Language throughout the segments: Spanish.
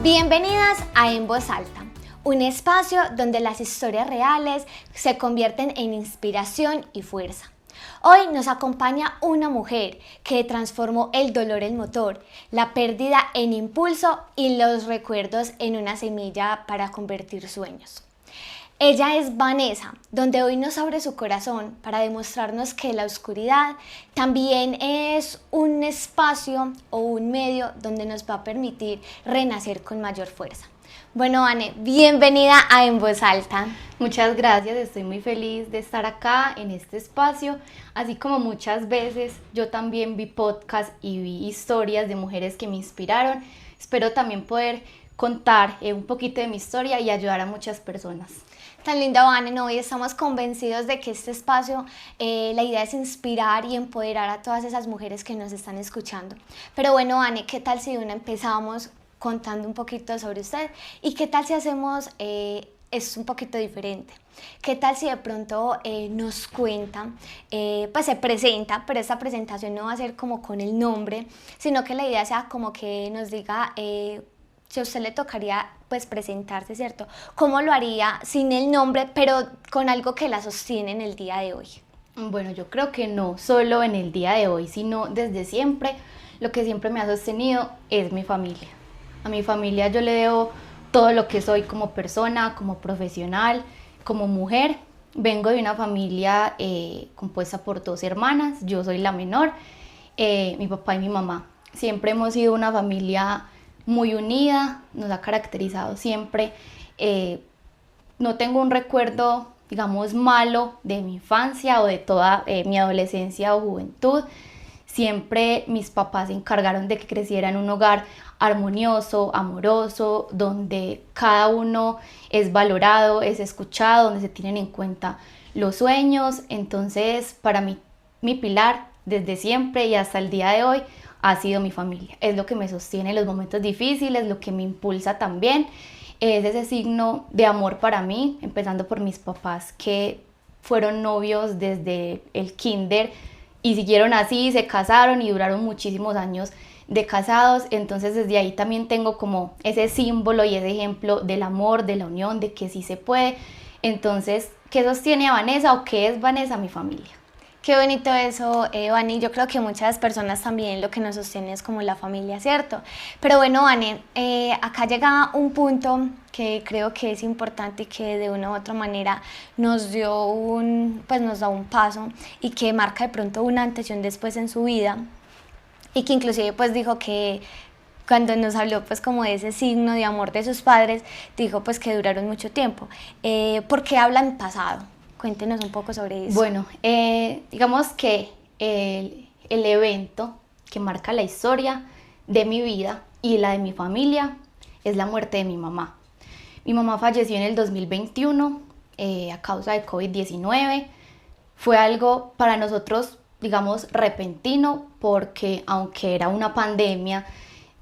Bienvenidas a En Voz Alta, un espacio donde las historias reales se convierten en inspiración y fuerza. Hoy nos acompaña una mujer que transformó el dolor en motor, la pérdida en impulso y los recuerdos en una semilla para convertir sueños. Ella es Vanessa, donde hoy nos abre su corazón para demostrarnos que la oscuridad también es un espacio o un medio donde nos va a permitir renacer con mayor fuerza. Bueno, Vane, bienvenida a En Voz Alta. Muchas gracias, estoy muy feliz de estar acá en este espacio, así como muchas veces yo también vi podcasts y vi historias de mujeres que me inspiraron. Espero también poder contar un poquito de mi historia y ayudar a muchas personas. Tan linda, Vane, ¿no? Hoy estamos convencidos de que este espacio, la idea es inspirar y empoderar a todas esas mujeres que nos están escuchando. Pero bueno, Vane, ¿qué tal si empezamos contando un poquito sobre usted? ¿Y qué tal si hacemos es un poquito diferente? ¿Qué tal si de pronto nos cuenta, pues se presenta, pero esta presentación no va a ser como con el nombre, sino que la idea sea como que nos diga si a usted le tocaría pues presentarse, ¿cierto? ¿Cómo lo haría sin el nombre, pero con algo que la sostiene en el día de hoy? Bueno, yo creo que no solo en el día de hoy, sino desde siempre. Lo que siempre me ha sostenido es mi familia. A mi familia yo le debo todo lo que soy como persona, como profesional, como mujer. Vengo de una familia compuesta por 2 hermanas, yo soy la menor, mi papá y mi mamá. Siempre hemos sido una familia muy unida, nos ha caracterizado siempre. No tengo un recuerdo, digamos, malo de mi infancia o de toda mi adolescencia o juventud. Siempre mis papás se encargaron de que creciera en un hogar armonioso, amoroso, donde cada uno es valorado, es escuchado, donde se tienen en cuenta los sueños. Entonces, para mí, mi pilar desde siempre y hasta el día de hoy ha sido mi familia. Es lo que me sostiene en los momentos difíciles, lo que me impulsa también. Es ese signo de amor para mí, empezando por mis papás que fueron novios desde el kinder y siguieron así, se casaron y duraron muchísimos años de casados. Entonces desde ahí también tengo como ese símbolo y ese ejemplo del amor, de la unión, de que sí se puede. Entonces, ¿qué sostiene a Vanessa o qué es Vanessa? Mi familia. Qué bonito eso, Vani. Yo creo que muchas personas también lo que nos sostiene es como la familia, ¿cierto? Pero bueno, Vani, acá llega un punto que creo que es importante y que de una u otra manera nos dio nos da un paso y que marca de pronto un antes y un después en su vida y que inclusive pues dijo que cuando nos habló pues como de ese signo de amor de sus padres, dijo pues que duraron mucho tiempo. ¿Por qué hablan pasado? Cuéntenos un poco sobre eso. Bueno, digamos que el evento que marca la historia de mi vida y la de mi familia es la muerte de mi mamá. Mi mamá falleció en el 2021 a causa de COVID-19. Fue algo para nosotros, digamos, repentino, porque aunque era una pandemia,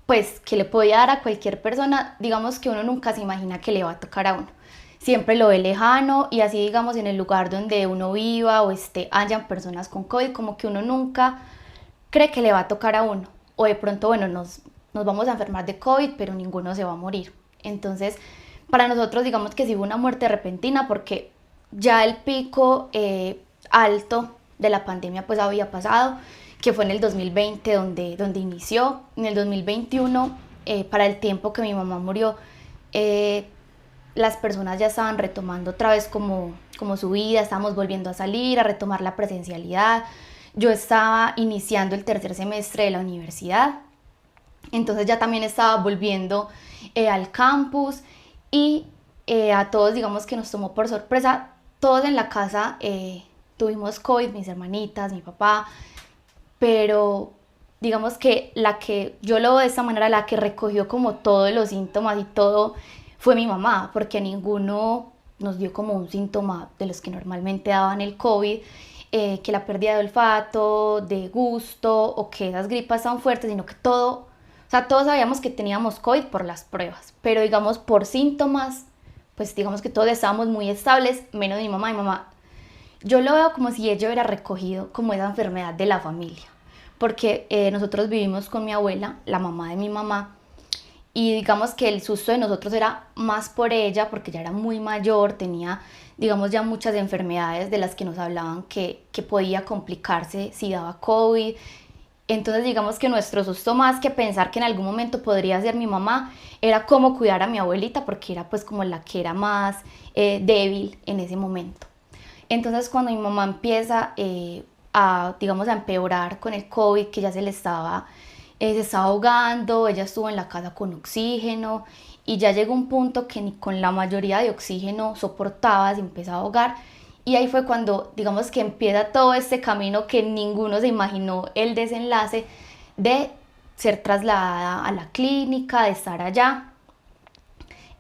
pues que le podía dar a cualquier persona, digamos que uno nunca se imagina que le va a tocar a uno. Siempre lo ve lejano y así digamos en el lugar donde uno viva o hayan personas con COVID, como que uno nunca cree que le va a tocar a uno. O de pronto, bueno, nos vamos a enfermar de COVID, pero ninguno se va a morir. Entonces, para nosotros digamos que sí hubo una muerte repentina porque ya el pico alto de la pandemia pues había pasado, que fue en el 2020 donde inició. En el 2021, para el tiempo que mi mamá murió, las personas ya estaban retomando otra vez como su vida, estábamos volviendo a salir, a retomar la presencialidad. Yo estaba iniciando el 3er semestre de la universidad, entonces ya también estaba volviendo al campus y a todos digamos que nos tomó por sorpresa. Todos en la casa tuvimos COVID, mis hermanitas, mi papá, pero digamos que la que yo lo veo de esta manera, la que recogió como todos los síntomas y todo, fue mi mamá, porque a ninguno nos dio como un síntoma de los que normalmente daban el COVID, que la pérdida de olfato, de gusto o que esas gripas tan fuertes, sino que todos sabíamos que teníamos COVID por las pruebas, pero digamos por síntomas, pues digamos que todos estábamos muy estables, menos mi mamá. Mi mamá, yo lo veo como si ella hubiera recogido como esa enfermedad de la familia, porque nosotros vivimos con mi abuela, la mamá de mi mamá, y digamos que el susto de nosotros era más por ella, porque ya era muy mayor, tenía, digamos, ya muchas enfermedades de las que nos hablaban que podía complicarse si daba COVID. Entonces digamos que nuestro susto, más que pensar que en algún momento podría ser mi mamá, era cómo cuidar a mi abuelita, porque era pues como la que era más débil en ese momento. Entonces cuando mi mamá empieza digamos, a empeorar con el COVID, que ya se estaba ahogando, ella estuvo en la casa con oxígeno y ya llegó un punto que ni con la mayoría de oxígeno soportaba, se empezó a ahogar. Y ahí fue cuando, digamos, que empieza todo este camino que ninguno se imaginó el desenlace de ser trasladada a la clínica, de estar allá.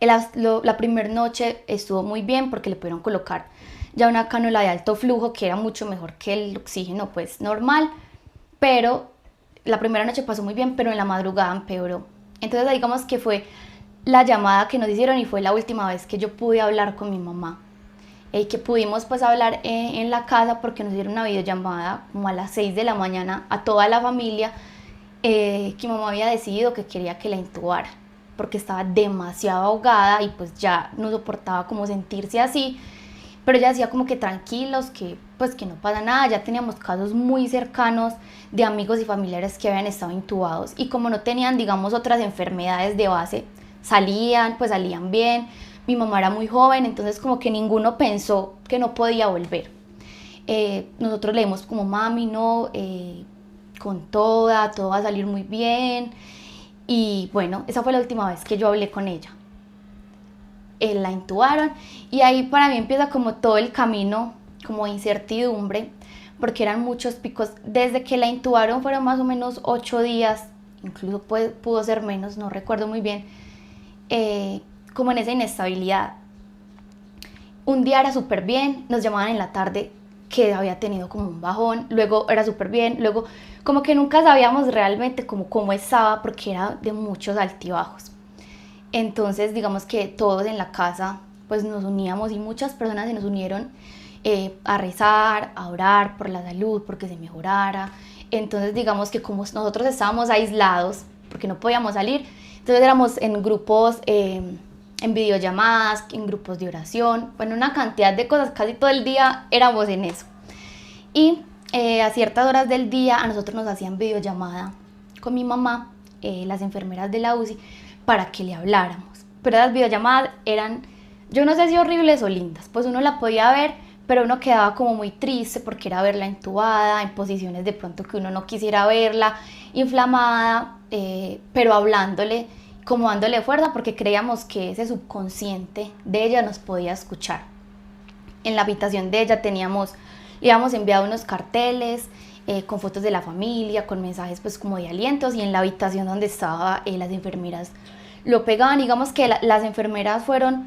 La primera noche estuvo muy bien porque le pudieron colocar ya una cánula de alto flujo, que era mucho mejor que el oxígeno pues normal, pero la primera noche pasó muy bien, pero en la madrugada empeoró. Entonces digamos que fue la llamada que nos hicieron y fue la última vez que yo pude hablar con mi mamá. Que pudimos pues hablar en la casa, porque nos dieron una videollamada como a las 6 de la mañana a toda la familia, que mi mamá había decidido que quería que la intubara porque estaba demasiado ahogada y pues ya no soportaba como sentirse así, pero ella decía como que tranquilos, que pues que no pasa nada. Ya teníamos casos muy cercanos de amigos y familiares que habían estado intubados y como no tenían, digamos, otras enfermedades de base, salían bien. Mi mamá era muy joven, entonces como que ninguno pensó que no podía volver. Nosotros le dimos como mami, no, con todo va a salir muy bien. Y bueno, esa fue la última vez que yo hablé con ella. La intubaron y ahí para mí empieza como todo el camino como de incertidumbre, porque eran muchos picos. Desde que la intubaron fueron más o menos 8 días, incluso pudo ser menos, no recuerdo muy bien, como en esa inestabilidad. Un día era súper bien, nos llamaban en la tarde que había tenido como un bajón, luego era súper bien, luego como que nunca sabíamos realmente cómo estaba, porque era de muchos altibajos. Entonces digamos que todos en la casa pues nos uníamos y muchas personas se nos unieron a rezar, a orar por la salud, porque se mejorara. Entonces digamos que como nosotros estábamos aislados porque no podíamos salir, entonces éramos en grupos, en videollamadas, en grupos de oración, bueno, una cantidad de cosas, casi todo el día éramos en eso. Y a ciertas horas del día a nosotros nos hacían videollamada con mi mamá, las enfermeras de la UCI, para que le habláramos. Pero las videollamadas eran, yo no sé si horribles o lindas, pues uno la podía ver, pero uno quedaba como muy triste porque era verla intubada, en posiciones de pronto que uno no quisiera verla, inflamada, pero hablándole, como dándole fuerza, porque creíamos que ese subconsciente de ella nos podía escuchar. En la habitación de ella le habíamos enviado unos carteles con fotos de la familia, con mensajes pues como de alientos, y en la habitación donde estaba las enfermeras lo pegaban. Digamos que las enfermeras fueron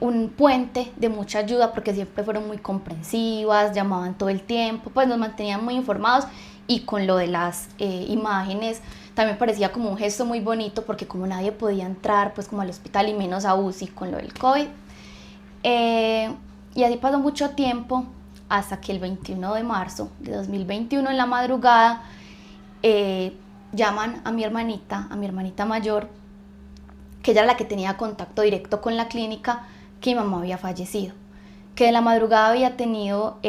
un puente de mucha ayuda, porque siempre fueron muy comprensivas, llamaban todo el tiempo, pues nos mantenían muy informados. Y con lo de las imágenes también parecía como un gesto muy bonito, porque como nadie podía entrar pues como al hospital y menos a UCI con lo del COVID, y así pasó mucho tiempo hasta que el 21 de marzo de 2021 en la madrugada llaman a mi hermanita mayor, que ella era la que tenía contacto directo con la clínica, que mi mamá había fallecido, que de la madrugada había tenido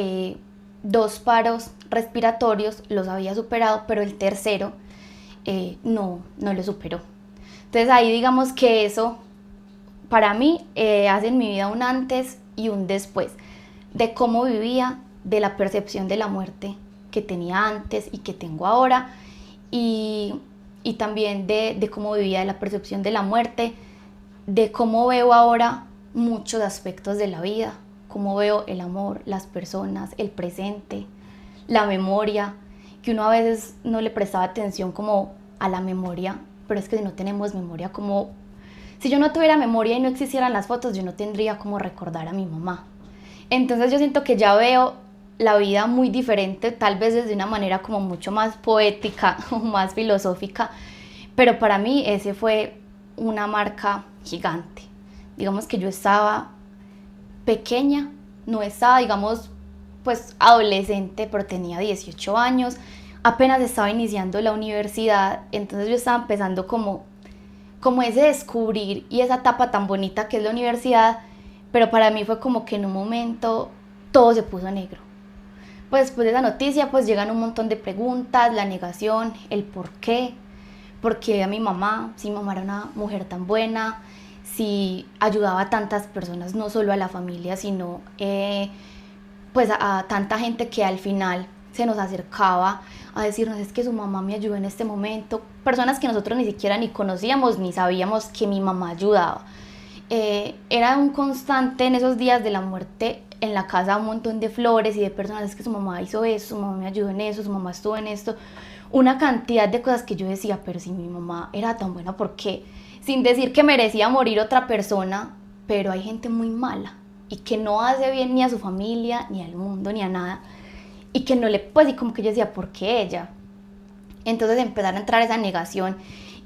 2 paros respiratorios, los había superado, pero el tercero no lo superó. Entonces ahí digamos que eso para mí hace en mi vida un antes y un después, de cómo vivía, de la percepción de la muerte que tenía antes y que tengo ahora, y también de cómo vivía, de la percepción de la muerte, de cómo veo ahora muchos aspectos de la vida, cómo veo el amor, las personas, el presente, la memoria, que uno a veces no le prestaba atención como a la memoria, pero es que si no tenemos memoria, como si yo no tuviera memoria y no existieran las fotos, yo no tendría cómo recordar a mi mamá. Entonces yo siento que ya veo la vida muy diferente, tal vez desde una manera como mucho más poética o más filosófica, pero para mí ese fue una marca gigante. Digamos que yo estaba pequeña, no estaba, digamos, pues adolescente, pero tenía 18 años, apenas estaba iniciando la universidad, entonces yo estaba empezando como como ese descubrir y esa etapa tan bonita que es la universidad, pero para mí fue como que en un momento todo se puso negro. Pues después de esa noticia pues llegan un montón de preguntas, la negación, el por qué a mi mamá, si mi mamá era una mujer tan buena, si ayudaba a tantas personas, no solo a la familia, sino pues a tanta gente que al final se nos acercaba a decirnos es que su mamá me ayudó en este momento, personas que nosotros ni siquiera ni conocíamos ni sabíamos que mi mamá ayudaba. Era un constante en esos días de la muerte en la casa, un montón de flores y de personas, es que su mamá hizo eso, su mamá me ayudó en eso, su mamá estuvo en esto, una cantidad de cosas que yo decía, pero si mi mamá era tan buena, ¿por qué? Sin decir que merecía morir otra persona, pero hay gente muy mala y que no hace bien ni a su familia, ni al mundo, ni a nada, y que no le, pues, y como que yo decía, ¿por qué ella? Entonces empezar a entrar esa negación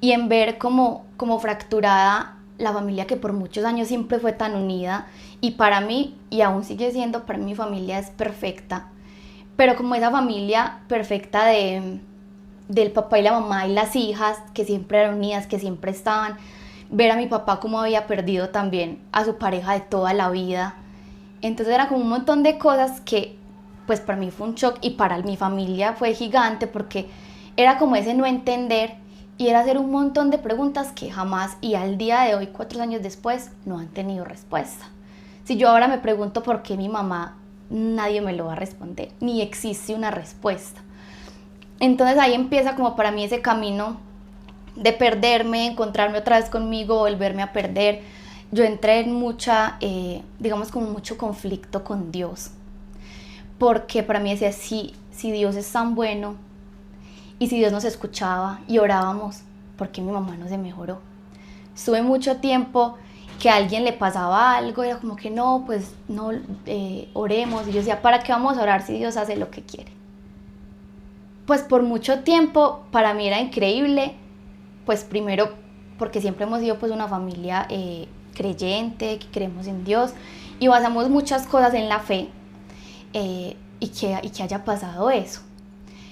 y en ver como fracturada la familia que por muchos años siempre fue tan unida, y para mí, y aún sigue siendo, para mí mi familia es perfecta, pero como esa familia perfecta del papá y la mamá y las hijas, que siempre eran unidas, que siempre estaban, ver a mi papá como había perdido también a su pareja de toda la vida. Entonces era como un montón de cosas que pues para mí fue un shock y para mi familia fue gigante, porque era como ese no entender y era hacer un montón de preguntas que jamás, y al día de hoy, 4 años después, no han tenido respuesta. Si yo ahora me pregunto por qué mi mamá, nadie me lo va a responder, ni existe una respuesta. Entonces ahí empieza como para mí ese camino de perderme, encontrarme otra vez conmigo, volverme a perder. Yo entré en digamos como mucho conflicto con Dios, porque para mí decía, si Dios es tan bueno y si Dios nos escuchaba y orábamos, ¿por qué mi mamá no se mejoró? Estuve mucho tiempo que a alguien le pasaba algo, era como que no, pues no, oremos, y yo decía, ¿para qué vamos a orar si Dios hace lo que quiere? Pues por mucho tiempo para mí era increíble, pues primero porque siempre hemos sido pues una familia creyente, que creemos en Dios y basamos muchas cosas en la fe, y que haya pasado eso.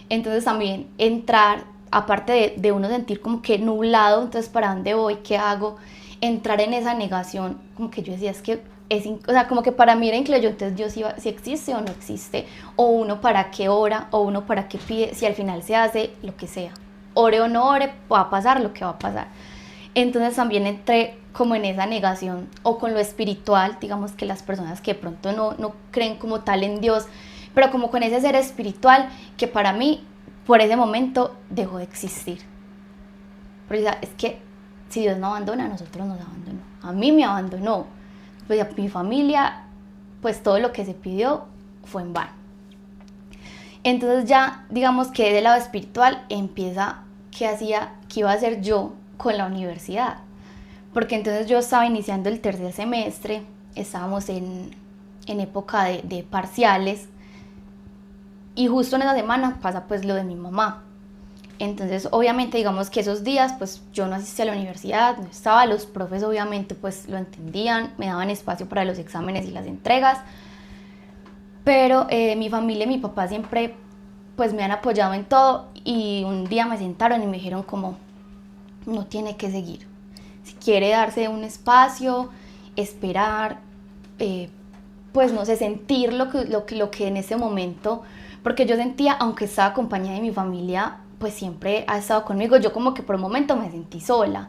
Entonces también entrar, aparte de uno sentir como que nublado, entonces ¿para dónde voy? ¿Qué hago? Entrar en esa negación, como que yo decía, es que o sea, como que para mí era increíble, entonces Dios si existe o no existe, o uno para qué ora, o uno para qué pide, si al final se hace lo que sea, ore o no ore, va a pasar lo que va a pasar. Entonces también entré como en esa negación, o con lo espiritual, digamos que las personas que de pronto no creen como tal en Dios, pero como con ese ser espiritual que para mí, por ese momento, dejó de existir. Porque es que si Dios no abandona, a nosotros nos abandonó, a mí me abandonó, pues a mi familia, pues todo lo que se pidió fue en vano. Entonces ya digamos que del lado espiritual empieza qué iba a hacer yo con la universidad, porque entonces yo estaba iniciando el tercer semestre, estábamos en época de parciales, y justo en esa semana pasa pues lo de mi mamá. Entonces obviamente digamos que esos días pues yo no asistí a la universidad, no estaba, los profes obviamente pues lo entendían, me daban espacio para los exámenes y las entregas, pero mi familia y mi papá siempre pues me han apoyado en todo, y un día me sentaron y me dijeron como, no tiene que seguir, si quiere darse un espacio, esperar, pues no sé, sentir lo que en ese momento, porque yo sentía, aunque estaba acompañada de mi familia, pues siempre ha estado conmigo, yo como que por un momento me sentí sola,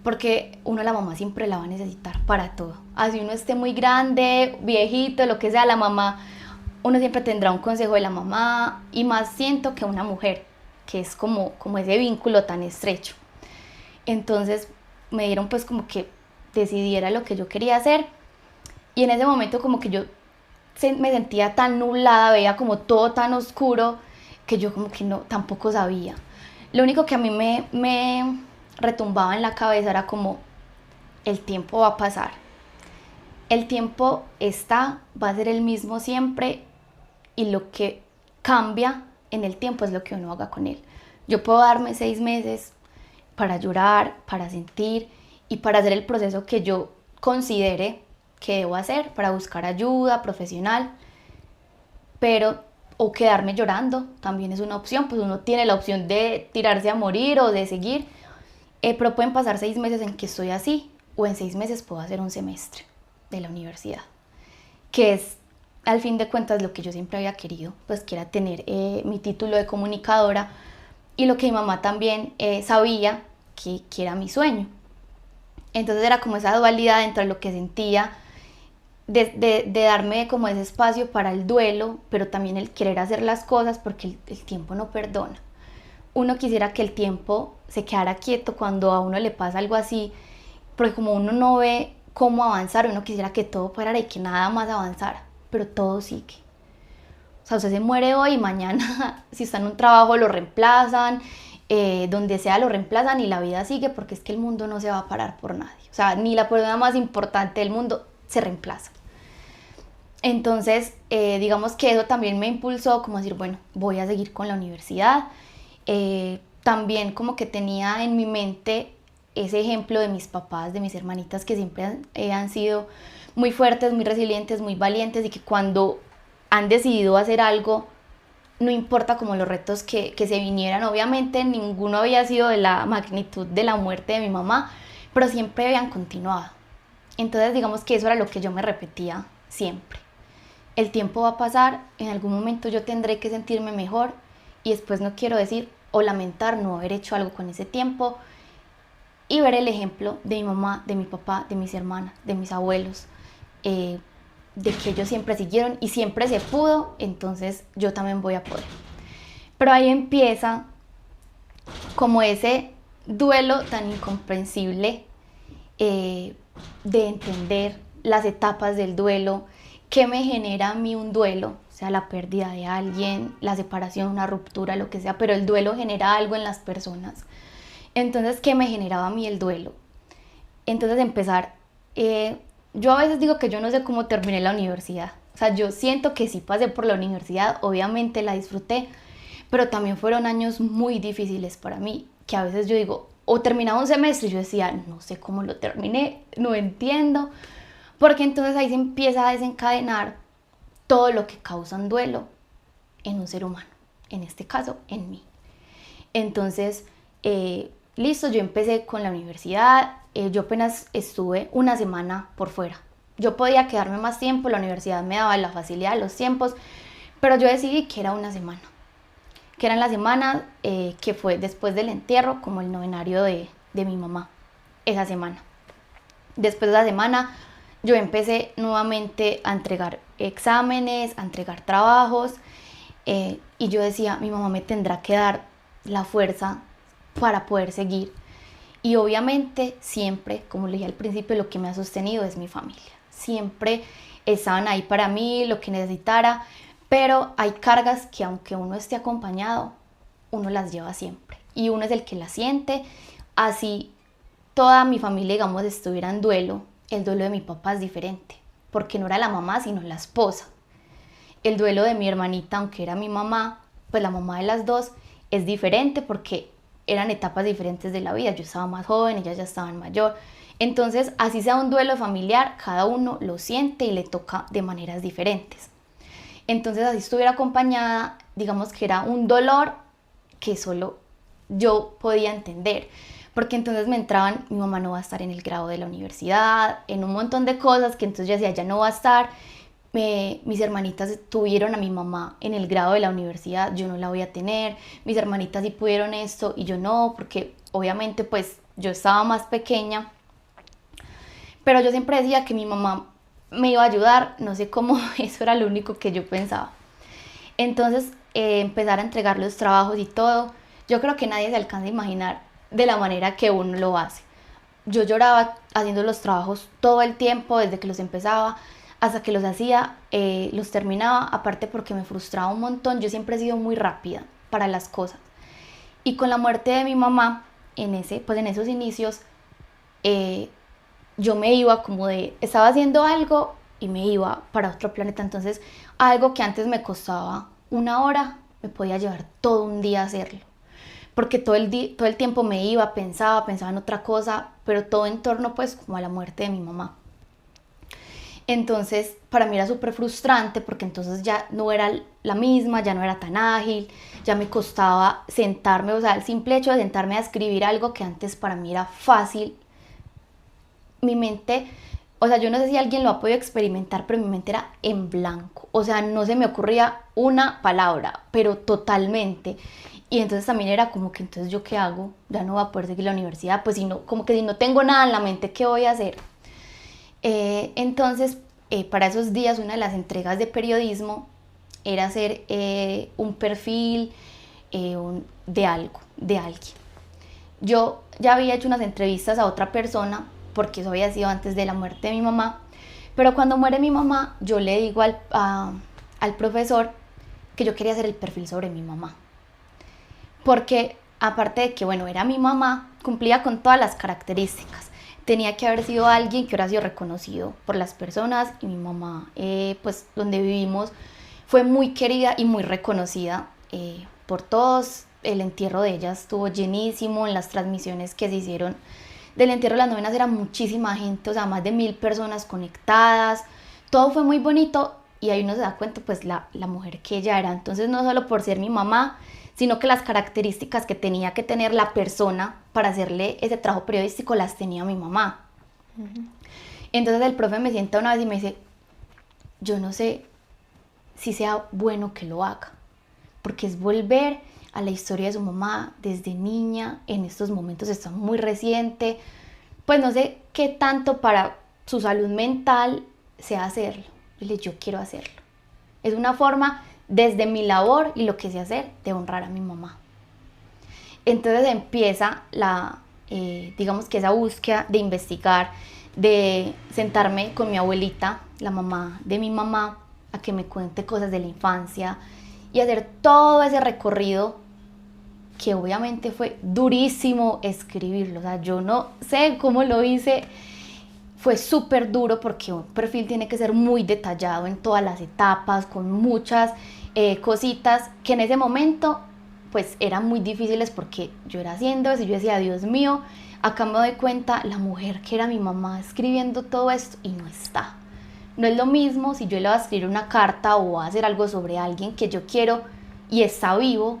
porque uno la mamá siempre la va a necesitar para todo, así uno esté muy grande, viejito, lo que sea, la mamá, uno siempre tendrá un consejo de la mamá, y más siento que una mujer, que es como ese vínculo tan estrecho. Entonces me dieron pues como que decidiera lo que yo quería hacer, y en ese momento como que yo me sentía tan nublada, veía como todo tan oscuro, que yo como que no, tampoco sabía. Lo único que a mí me retumbaba en la cabeza era como, el tiempo va a pasar, el tiempo va a ser el mismo siempre, y lo que cambia en el tiempo es lo que uno haga con él. Yo puedo darme 6 meses para llorar, para sentir y para hacer el proceso que yo considere que debo hacer, para buscar ayuda profesional, pero o quedarme llorando también es una opción, pues uno tiene la opción de tirarse a morir o de seguir, pero pueden pasar 6 meses en que estoy así, o en 6 meses puedo hacer un semestre de la universidad, que es al fin de cuentas lo que yo siempre había querido, pues que era tener mi título de comunicadora, y lo que mi mamá también sabía que era mi sueño. Entonces era como esa dualidad entre lo que sentía de darme como ese espacio para el duelo, pero también el querer hacer las cosas porque el tiempo no perdona. Uno quisiera que el tiempo se quedara quieto cuando a uno le pasa algo así, porque como uno no ve cómo avanzar, uno quisiera que todo parara y que nada más avanzara, pero todo sigue. O sea, usted se muere hoy y mañana, si está en un trabajo, lo reemplazan, donde sea lo reemplazan y la vida sigue, porque es que el mundo no se va a parar por nadie. O sea, ni la persona más importante del mundo se reemplaza. Entonces, digamos que eso también me impulsó como a decir, bueno, voy a seguir con la universidad. También como que tenía en mi mente ese ejemplo de mis papás, de mis hermanitas, que siempre han sido muy fuertes, muy resilientes, muy valientes, y que cuando han decidido hacer algo, no importa como los retos que se vinieran, obviamente ninguno había sido de la magnitud de la muerte de mi mamá, pero siempre habían continuado. Entonces digamos que eso era lo que yo me repetía siempre. El tiempo va a pasar, en algún momento yo tendré que sentirme mejor, y después no quiero decir o lamentar no haber hecho algo con ese tiempo, y ver el ejemplo de mi mamá, de mi papá, de mis hermanas, de mis abuelos, de que ellos siempre siguieron y siempre se pudo, entonces yo también voy a poder. Pero ahí empieza como ese duelo tan incomprensible, de entender las etapas del duelo, qué me genera a mí un duelo, o sea, la pérdida de alguien, la separación, una ruptura, lo que sea, pero el duelo genera algo en las personas. Entonces, ¿qué me generaba a mí el duelo? Entonces empezar, yo a veces digo que yo no sé cómo terminé la universidad. O sea, yo siento que sí pasé por la universidad, obviamente la disfruté, pero también fueron años muy difíciles para mí, que a veces yo digo, o terminaba un semestre y yo decía, no sé cómo lo terminé, no entiendo, porque entonces ahí se empieza a desencadenar todo lo que causa un duelo en un ser humano, en este caso en mí. Entonces, listo, yo empecé con la universidad, yo apenas estuve una semana por fuera. Yo podía quedarme más tiempo, la universidad me daba la facilidad de los tiempos, pero yo decidí que era una semana. Que era la semana que fue después del entierro, como el novenario de mi mamá, esa semana. Después de la semana, yo empecé nuevamente a entregar exámenes, a entregar trabajos, y yo decía, mi mamá me tendrá que dar la fuerza para poder seguir. Y obviamente siempre, como le dije al principio, lo que me ha sostenido es mi familia. Siempre estaban ahí para mí, lo que necesitara, pero hay cargas que aunque uno esté acompañado, uno las lleva siempre. Y uno es el que las siente. Así toda mi familia, digamos, estuviera en duelo, el duelo de mi papá es diferente, porque no era la mamá, sino la esposa. El duelo de mi hermanita, aunque era mi mamá, pues la mamá de las dos, es diferente porque eran etapas diferentes de la vida. Yo estaba más joven, ellas ya estaban mayor. Entonces, así sea un duelo familiar, cada uno lo siente y le toca de maneras diferentes. Entonces, así estuviera acompañada, digamos que era un dolor que solo yo podía entender. Porque entonces me entraban, mi mamá no va a estar en el grado de la universidad, en un montón de cosas que entonces yo decía, ya no va a estar. Mis hermanitas tuvieron a mi mamá en el grado de la universidad, yo no la voy a tener. Mis hermanitas sí pudieron esto y yo no, porque obviamente pues yo estaba más pequeña. Pero yo siempre decía que mi mamá me iba a ayudar, no sé cómo, eso era lo único que yo pensaba. Entonces empezar a entregar los trabajos y todo, yo creo que nadie se alcanza a imaginar de la manera que uno lo hace. Yo lloraba haciendo los trabajos todo el tiempo, desde que los empezaba hasta que los hacía, los terminaba, aparte porque me frustraba un montón. Yo siempre he sido muy rápida para las cosas. Y con la muerte de mi mamá, en esos inicios, yo me iba como estaba haciendo algo y me iba para otro planeta. Entonces, algo que antes me costaba una hora, me podía llevar todo un día hacerlo. Porque todo el tiempo me iba, pensaba en otra cosa, pero todo en torno pues como a la muerte de mi mamá. Entonces, para mí era súper frustrante porque entonces ya no era la misma, ya no era tan ágil, ya me costaba sentarme, o sea, el simple hecho de sentarme a escribir algo que antes para mí era fácil, mi mente, o sea, yo no sé si alguien lo ha podido experimentar, pero mi mente era en blanco, o sea, no se me ocurría una palabra, pero totalmente. Y entonces también era como que, entonces, ¿yo qué hago? Ya no voy a poder seguir la universidad, pues si no, como que si no tengo nada en la mente, ¿qué voy a hacer? Entonces, para esos días, una de las entregas de periodismo era hacer un perfil de algo, de alguien. Yo ya había hecho unas entrevistas a otra persona, porque eso había sido antes de la muerte de mi mamá, pero cuando muere mi mamá, yo le digo al profesor que yo quería hacer el perfil sobre mi mamá. Porque aparte de que, bueno, era mi mamá, cumplía con todas las características. Tenía que haber sido alguien que hubiera sido reconocido por las personas, y mi mamá, pues donde vivimos, fue muy querida y muy reconocida por todos. El entierro de ella estuvo llenísimo, en las transmisiones que se hicieron del entierro de las novenas era muchísima gente, o sea, más de 1000 personas conectadas, todo fue muy bonito, y ahí uno se da cuenta pues la mujer que ella era. Entonces, no solo por ser mi mamá, sino que las características que tenía que tener la persona para hacerle ese trabajo periodístico las tenía mi mamá. Entonces el profe me sienta una vez y me dice, yo no sé si sea bueno que lo haga, porque es volver a la historia de su mamá desde niña, en estos momentos está muy reciente, pues no sé qué tanto para su salud mental sea hacerlo. Yo le dije, yo quiero hacerlo. Es una forma, desde mi labor y lo que sé hacer, de honrar a mi mamá. Entonces empieza digamos que esa búsqueda de investigar, de sentarme con mi abuelita, la mamá de mi mamá, a que me cuente cosas de la infancia y hacer todo ese recorrido que obviamente fue durísimo escribirlo. O sea, yo no sé cómo lo hice, fue súper duro porque un perfil tiene que ser muy detallado en todas las etapas, con muchas cositas que en ese momento pues eran muy difíciles, porque yo era haciendo eso y yo decía, Dios mío, acá me doy cuenta la mujer que era mi mamá escribiendo todo esto y no está. No es lo mismo si yo le voy a escribir una carta o voy a hacer algo sobre alguien que yo quiero y está vivo,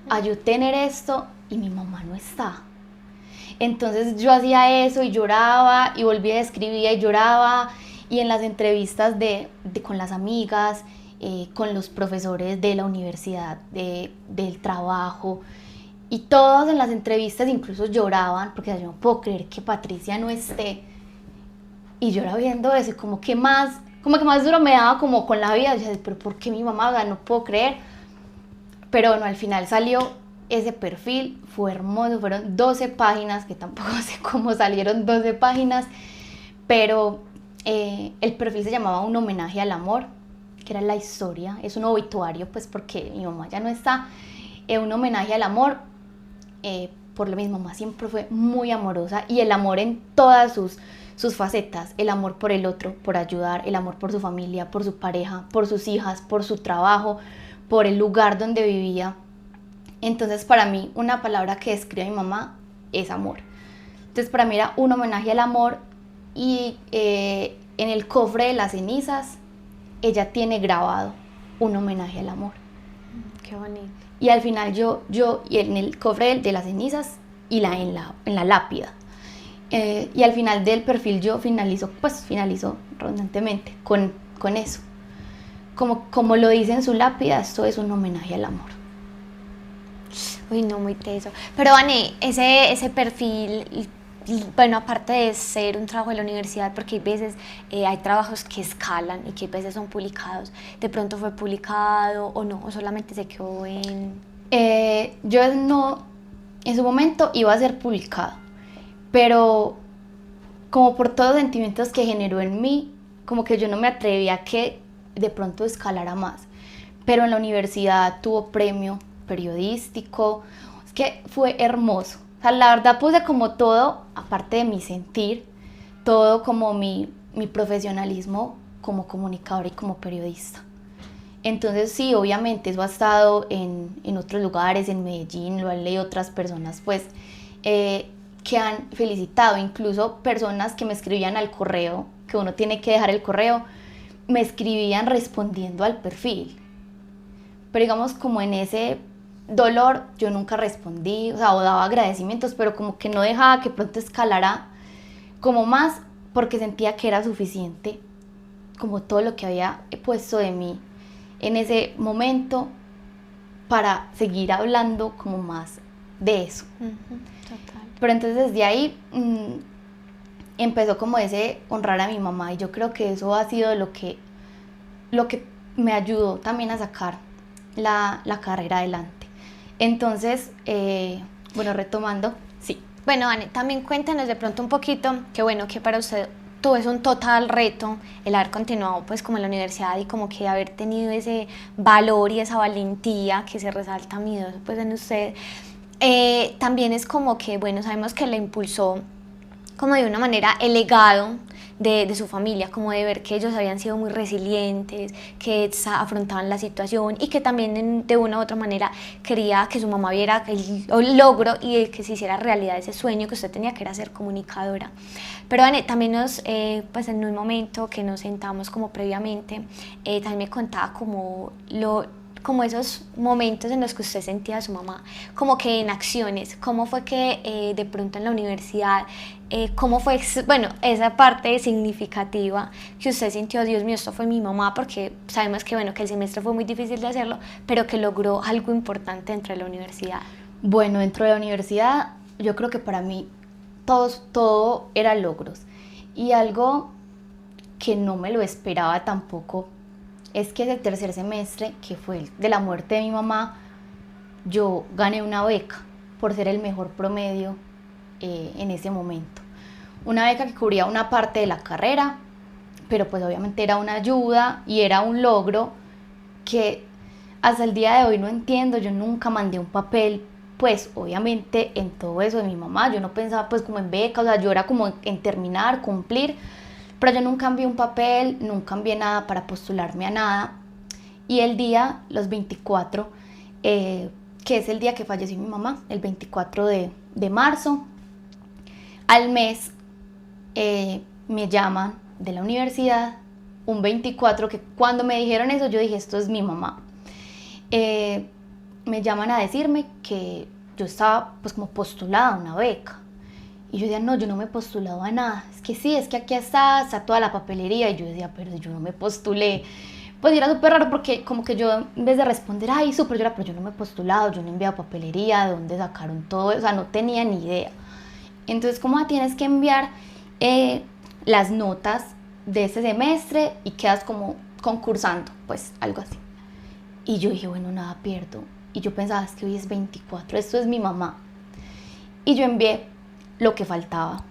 a yo tener esto y mi mamá no está. Entonces yo hacía eso y lloraba y volvía a escribir y lloraba, y en las entrevistas con las amigas, con los profesores de la universidad, del trabajo, y todos en las entrevistas incluso lloraban porque yo no puedo creer que Patricia no esté. Y yo era viendo eso y como que más duro me daba como con la vida. Yo decía, pero ¿por qué mi mamá? No puedo creer. Pero bueno, al final salió ese perfil, fue hermoso, fueron 12 páginas, que tampoco sé cómo salieron 12 páginas, pero el perfil se llamaba Un homenaje al amor, que era la historia, es un obituario, pues porque mi mamá ya no está, un homenaje al amor. Por lo mismo, mamá siempre fue muy amorosa, y el amor en todas sus facetas, el amor por el otro, por ayudar, el amor por su familia, por su pareja, por sus hijas, por su trabajo, por el lugar donde vivía. Entonces, para mí, una palabra que describe a mi mamá es amor. Entonces, para mí era un homenaje al amor, y en el cofre de las cenizas ella tiene grabado un homenaje al amor. Qué bonito. Y al final y en el cofre de las cenizas y en la lápida. Y al final del perfil yo finalizo redundantemente con eso. Como lo dice en su lápida, esto es un homenaje al amor. Uy, no, muy teso. Pero, Vane, ese perfil, bueno, aparte de ser un trabajo de la universidad, porque hay veces hay trabajos que escalan y que a veces son publicados, ¿de pronto fue publicado o no? ¿O solamente se quedó en...? Yo no, en su momento iba a ser publicado, pero como por todos los sentimientos que generó en mí, como que yo no me atrevía a que de pronto escalara más. Pero en la universidad tuvo premio periodístico, es que fue hermoso. O sea, la verdad puse como todo, aparte de mi sentir, todo como mi profesionalismo como comunicadora y como periodista. Entonces sí, obviamente eso ha estado en otros lugares, en Medellín, lo han leído otras personas, pues, que han felicitado, incluso personas que me escribían al correo que uno tiene que dejar el correo, me escribían respondiendo al perfil. Pero digamos, como en ese dolor, yo nunca respondí, o sea, o daba agradecimientos, pero como que no dejaba que pronto escalara como más, porque sentía que era suficiente, como todo lo que había puesto de mí en ese momento, para seguir hablando como más de eso. Total. Pero entonces desde ahí empezó como ese honrar a mi mamá, y yo creo que eso ha sido lo que me ayudó también a sacar la carrera adelante. Entonces, bueno, retomando, sí. Bueno, Anne, también cuéntanos de pronto un poquito, que bueno, que para usted tú es un total reto el haber continuado pues como en la universidad y como que haber tenido ese valor y esa valentía que se resalta pues en usted. También es como que, bueno, sabemos que le impulsó como de una manera el legado de su familia, como de ver que ellos habían sido muy resilientes, que afrontaban la situación y que también de una u otra manera quería que su mamá viera el logro y que se hiciera realidad ese sueño que usted tenía, que era ser comunicadora. Pero Anne, también pues en un momento que nos sentamos como previamente, también me contaba como esos momentos en los que usted sentía a su mamá, como que en acciones, cómo fue que de pronto en la universidad, cómo fue, bueno, esa parte significativa que usted sintió, Dios mío, esto fue mi mamá, porque sabemos que, bueno, que el semestre fue muy difícil de hacerlo, pero que logró algo importante dentro de la universidad. Bueno, dentro de la universidad, yo creo que para mí todo era logros, y algo que no me lo esperaba tampoco es que ese tercer semestre, que fue el de la muerte de mi mamá, yo gané una beca por ser el mejor promedio en ese momento. Una beca que cubría una parte de la carrera, pero pues obviamente era una ayuda y era un logro que hasta el día de hoy no entiendo. Yo nunca mandé un papel, pues obviamente en todo eso de mi mamá, yo no pensaba pues como en beca, o sea, yo era como en terminar, cumplir, pero yo nunca envié un papel, nunca envié nada para postularme a nada. Y el día, los 24, que es el día que falleció mi mamá, el 24 de marzo, al mes me llaman de la universidad, un 24, que cuando me dijeron eso yo dije, esto es mi mamá. Me llaman a decirme que yo estaba pues como postulada a una beca. Y yo decía, no, yo no me he postulado a nada. Es que sí, es que aquí está toda la papelería. Y yo decía, pero yo no me postulé. Pues era súper raro porque como que yo en vez de responder, ay, súper, pero yo no me he postulado, yo no he enviado papelería, de dónde sacaron todo, o sea, no tenía ni idea. Entonces, ¿cómo tienes que enviar las notas de ese semestre y quedas como concursando? Pues algo así. Y yo dije, bueno, nada pierdo. Y yo pensaba, es que hoy es 24, esto es mi mamá. Y yo envié lo que faltaba.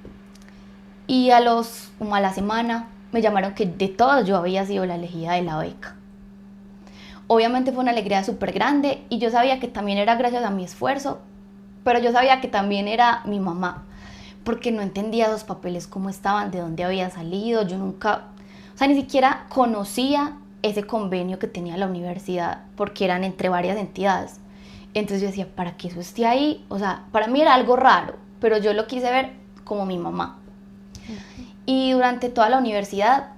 Y como a la semana, me llamaron que de todas yo había sido la elegida de la beca. Obviamente fue una alegría súper grande y yo sabía que también era gracias a mi esfuerzo, pero yo sabía que también era mi mamá, porque no entendía los papeles cómo estaban, de dónde había salido. Yo nunca, o sea, ni siquiera conocía ese convenio que tenía la universidad, porque eran entre varias entidades. Entonces yo decía, ¿para qué eso esté ahí? O sea, para mí era algo raro, pero yo lo quise ver como mi mamá. Y durante toda la universidad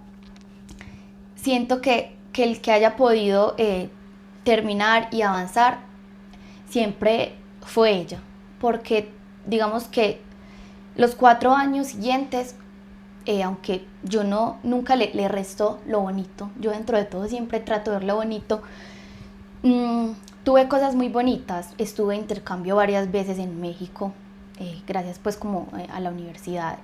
siento que el que haya podido terminar y avanzar siempre fue ella, porque digamos que los 4 años siguientes, aunque yo nunca le resto lo bonito, yo dentro de todo siempre trato de ver lo bonito, tuve cosas muy bonitas. Estuve de intercambio varias veces en México, gracias pues como a la universidad.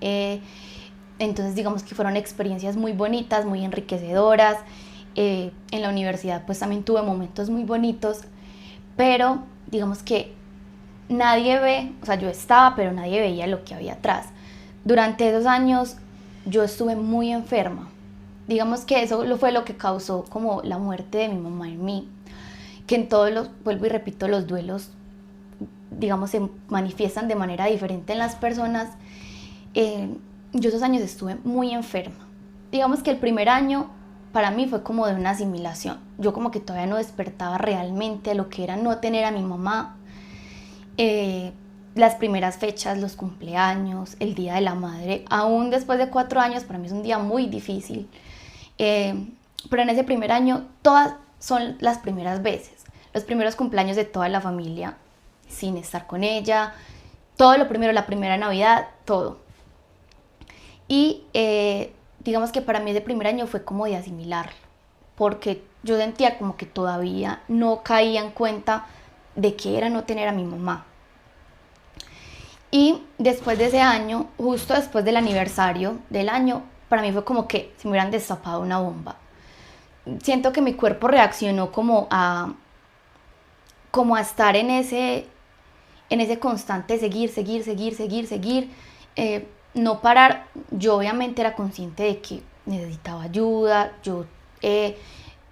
Entonces digamos que fueron experiencias muy bonitas, muy enriquecedoras. En la universidad pues también tuve momentos muy bonitos, pero digamos que nadie ve, o sea, yo estaba, pero nadie veía lo que había atrás. Durante esos años yo estuve muy enferma. Digamos que eso fue lo que causó como la muerte de mi mamá en mí, que en todos los, vuelvo y repito, los duelos, digamos, se manifiestan de manera diferente en las personas. Yo esos años estuve muy enferma. Digamos que el primer año para mí fue como de una asimilación. Yo como que todavía no despertaba realmente a lo que era no tener a mi mamá. las primeras fechas, los cumpleaños, el Día de la Madre, aún después de 4 años, para mí es un día muy difícil. Pero en ese primer año, todas son las primeras veces, los primeros cumpleaños de toda la familia, sin estar con ella, todo lo primero, la primera Navidad, todo. Y digamos que para mí ese primer año fue como de asimilarlo, porque yo sentía como que todavía no caía en cuenta de qué era no tener a mi mamá. Y después de ese año, justo después del aniversario del año, para mí fue como que se me hubieran destapado una bomba. Siento que mi cuerpo reaccionó como a estar en ese constante seguir, no parar. Yo obviamente era consciente de que necesitaba ayuda. Yo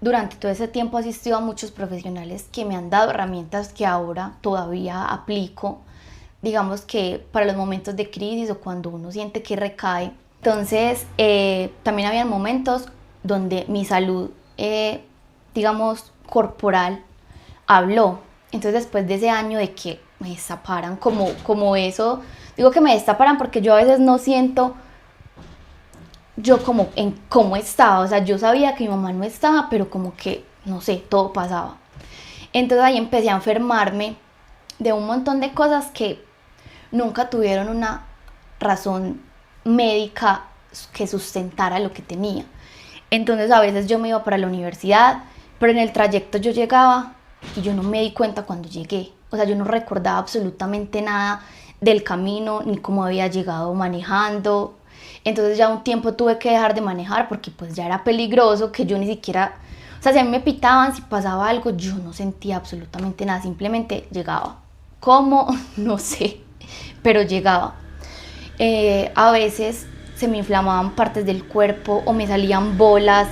durante todo ese tiempo he asistido a muchos profesionales que me han dado herramientas que ahora todavía aplico, digamos que para los momentos de crisis o cuando uno siente que recae. Entonces también había momentos donde mi salud, digamos, corporal habló. Entonces después de ese año de que me destaparan como eso, digo que me destaparan porque yo a veces no siento yo como en cómo estaba, o sea, yo sabía que mi mamá no estaba, pero como que, no sé, todo pasaba. Entonces ahí empecé a enfermarme de un montón de cosas que nunca tuvieron una razón médica que sustentara lo que tenía. Entonces a veces yo me iba para la universidad, pero en el trayecto yo llegaba y yo no me di cuenta cuando llegué. O sea, yo no recordaba absolutamente nada del camino, ni cómo había llegado manejando. Entonces ya un tiempo tuve que dejar de manejar porque pues ya era peligroso, que yo ni siquiera, o sea, si a mí me pitaban, si pasaba algo, yo no sentía absolutamente nada, simplemente llegaba. ¿Cómo? No sé, pero llegaba. A veces se me inflamaban partes del cuerpo o me salían bolas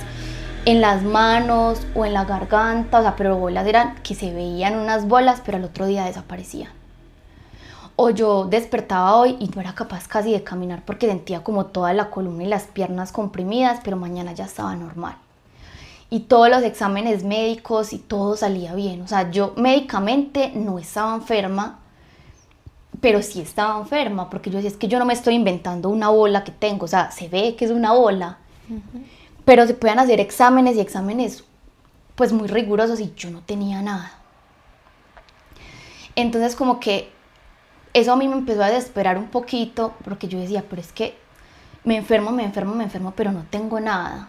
en las manos o en la garganta, o sea, pero bolas eran que se veían unas bolas, pero al otro día desaparecían. O yo despertaba hoy y no era capaz casi de caminar porque sentía como toda la columna y las piernas comprimidas, pero mañana ya estaba normal. Y todos los exámenes médicos y todo salía bien. O sea, yo médicamente no estaba enferma, pero sí estaba enferma, porque yo decía, es que yo no me estoy inventando una bola que tengo, o sea, se ve que es una bola. Pero se pueden hacer exámenes y exámenes pues muy rigurosos y yo no tenía nada. Entonces como que eso a mí me empezó a desesperar un poquito, porque yo decía, pero es que me enfermo, pero no tengo nada.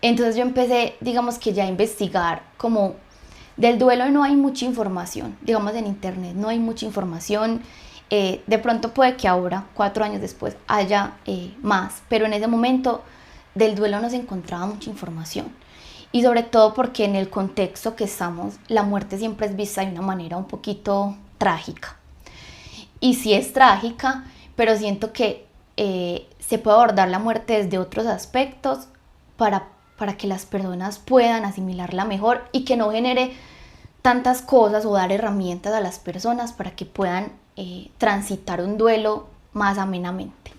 Entonces yo empecé, digamos que ya a investigar, como del duelo no hay mucha información, digamos en internet no hay mucha información. De pronto puede que ahora, 4 años después, haya más, pero en ese momento del duelo no se encontraba mucha información. Y sobre todo porque en el contexto que estamos, la muerte siempre es vista de una manera un poquito trágica. Y sí es trágica, pero siento que se puede abordar la muerte desde otros aspectos para que las personas puedan asimilarla mejor y que no genere tantas cosas o dar herramientas a las personas para que puedan transitar un duelo más amenamente.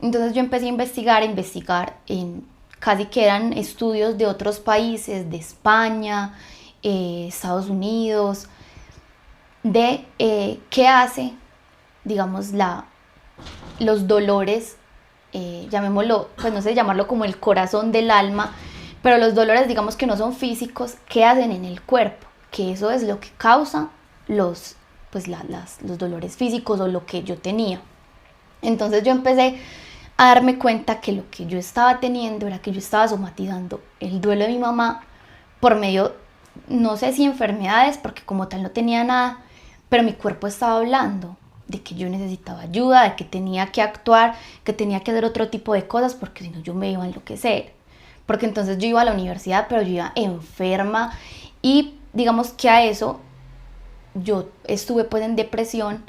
Entonces yo empecé a investigar en casi que eran estudios de otros países, de España, Estados Unidos, de qué hace, digamos, los dolores, llamémoslo, pues no sé, llamarlo como el corazón del alma, pero los dolores, digamos que no son físicos, ¿qué hacen en el cuerpo? Que eso es lo que causa los dolores físicos o lo que yo tenía. Entonces yo empecé a darme cuenta que lo que yo estaba teniendo era que yo estaba somatizando el duelo de mi mamá por medio, no sé si enfermedades, porque como tal no tenía nada, pero mi cuerpo estaba hablando de que yo necesitaba ayuda, de que tenía que actuar, que tenía que hacer otro tipo de cosas, porque si no yo me iba a enloquecer. Porque entonces yo iba a la universidad, pero yo iba enferma y digamos que a eso yo estuve pues en depresión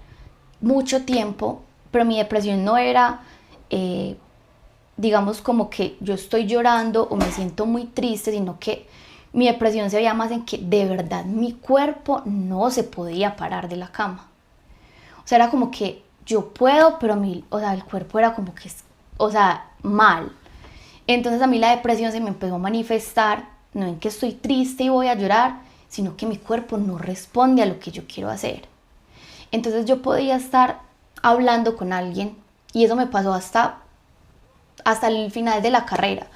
mucho tiempo, pero mi depresión no era, digamos como que yo estoy llorando o me siento muy triste, sino que mi depresión se veía más en que de verdad mi cuerpo no se podía parar de la cama. O sea, era como que yo puedo, pero el cuerpo era como que, mal. Entonces a mí la depresión se me empezó a manifestar, no en que estoy triste y voy a llorar, sino que mi cuerpo no responde a lo que yo quiero hacer. Entonces yo podía estar hablando con alguien, y eso me pasó hasta el final de la carrera.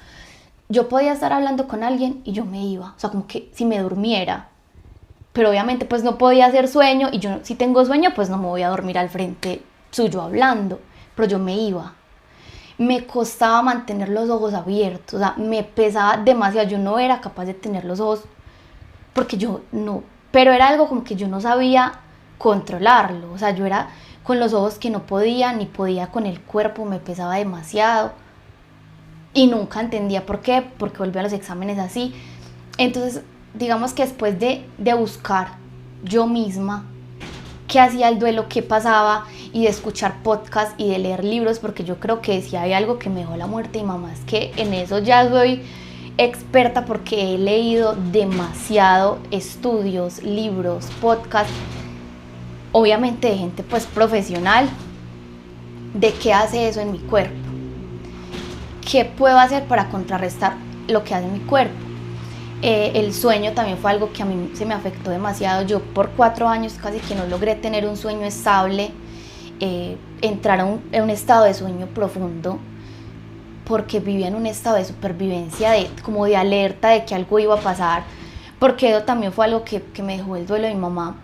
Yo podía estar hablando con alguien y yo me iba, o sea, como que si me durmiera, pero obviamente pues no podía hacer sueño, y yo si tengo sueño pues no me voy a dormir al frente suyo hablando, pero yo me iba. Me costaba mantener los ojos abiertos, o sea, me pesaba demasiado, yo no era capaz de tener los ojos, porque yo no, pero era algo como que yo no sabía controlarlo, o sea, yo era con los ojos que no podía, ni podía con el cuerpo, me pesaba demasiado, y nunca entendía por qué, porque volví a los exámenes así. Entonces, digamos que después de buscar yo misma qué hacía el duelo, qué pasaba, y de escuchar podcasts y de leer libros, porque yo creo que si hay algo que me dejó la muerte de mi mamá es que en eso ya soy experta, porque he leído demasiado estudios, libros, podcasts, obviamente de gente pues profesional, de qué hace eso en mi cuerpo, qué puedo hacer para contrarrestar lo que hace mi cuerpo. El sueño también fue algo que a mí se me afectó demasiado. Yo por 4 años casi que no logré tener un sueño estable, entrar en un estado de sueño profundo, porque vivía en un estado de supervivencia, como de alerta de que algo iba a pasar, porque eso también fue algo que me dejó el duelo de mi mamá.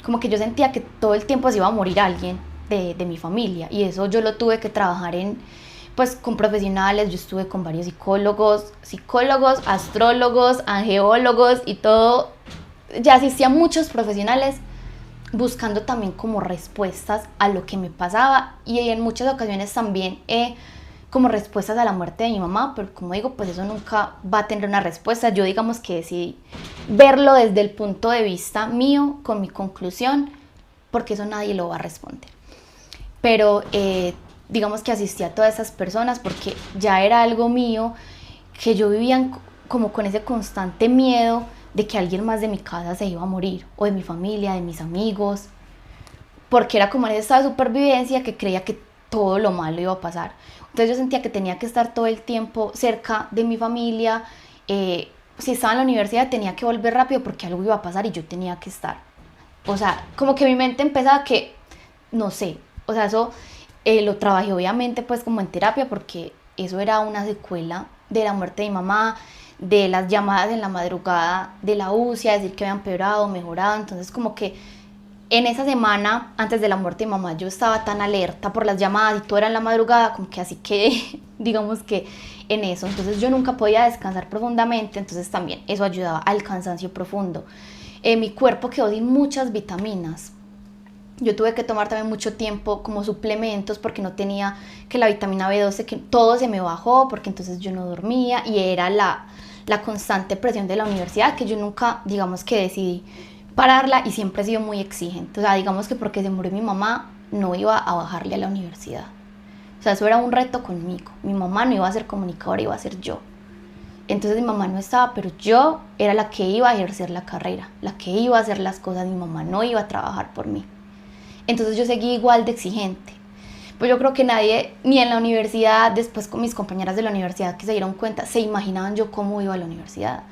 Como que yo sentía que todo el tiempo se iba a morir alguien de mi familia, y eso yo lo tuve que trabajar pues con profesionales. Yo estuve con varios psicólogos, astrólogos, angeólogos y todo. Ya asistí a muchos profesionales buscando también como respuestas a lo que me pasaba, y en muchas ocasiones también como respuestas a la muerte de mi mamá, pero como digo, pues eso nunca va a tener una respuesta. Yo digamos que decidí verlo desde el punto de vista mío, con mi conclusión, porque eso nadie lo va a responder. Pero digamos que asistí a todas esas personas porque ya era algo mío, que yo vivía como con ese constante miedo de que alguien más de mi casa se iba a morir, o de mi familia, de mis amigos, porque era como en ese estado de supervivencia que creía que todo lo malo iba a pasar. Entonces yo sentía que tenía que estar todo el tiempo cerca de mi familia. Si estaba en la universidad tenía que volver rápido porque algo iba a pasar y yo tenía que estar. O sea, como que mi mente empezaba que, no sé, o sea, eso lo trabajé obviamente pues como en terapia, porque eso era una secuela de la muerte de mi mamá, de las llamadas en la madrugada de la UCI a decir que habían empeorado, mejorado. Entonces como que en esa semana antes de la muerte de mi mamá yo estaba tan alerta por las llamadas y todo era en la madrugada, como que así que digamos que en eso. Entonces yo nunca podía descansar profundamente, entonces también eso ayudaba al cansancio profundo. Mi cuerpo quedó sin muchas vitaminas. Yo tuve que tomar también mucho tiempo como suplementos, porque no tenía, que la vitamina B12, que todo se me bajó, porque entonces yo no dormía, y era la constante presión de la universidad, que yo nunca, digamos que decidí pararla, y siempre he sido muy exigente. O sea, digamos que porque se murió mi mamá no iba a bajarle a la universidad. O sea, eso era un reto conmigo. Mi mamá no iba a ser comunicadora, iba a ser yo. Entonces mi mamá no estaba, pero yo era la que iba a ejercer la carrera, la que iba a hacer las cosas. Mi mamá no iba a trabajar por mí. Entonces yo seguí igual de exigente. Pues yo creo que nadie, ni en la universidad, después con mis compañeras de la universidad que se dieron cuenta, se imaginaban yo cómo iba a la universidad.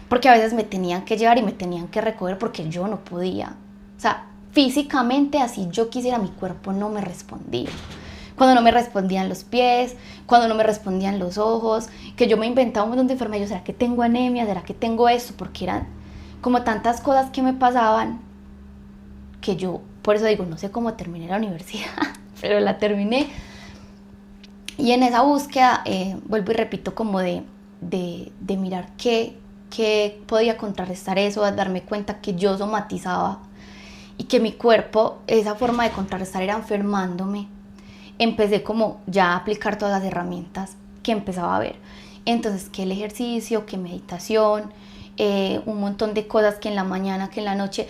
Porque a veces me tenían que llevar y me tenían que recoger porque yo no podía. O sea, físicamente, así yo quisiera, mi cuerpo no me respondía. Cuando no me respondían los pies, cuando no me respondían los ojos, que yo me inventaba un montón de enfermedades. ¿Será que tengo anemia? ¿Será que tengo esto? Porque eran como tantas cosas que me pasaban, que yo, por eso digo, no sé cómo terminé la universidad, pero la terminé. Y en esa búsqueda, vuelvo y repito, como de mirar qué podía contrarrestar eso, a darme cuenta que yo somatizaba y que mi cuerpo, esa forma de contrarrestar era enfermándome. Empecé como ya a aplicar todas las herramientas que empezaba a ver. Entonces, que el ejercicio, que meditación, un montón de cosas, que en la mañana, que en la noche.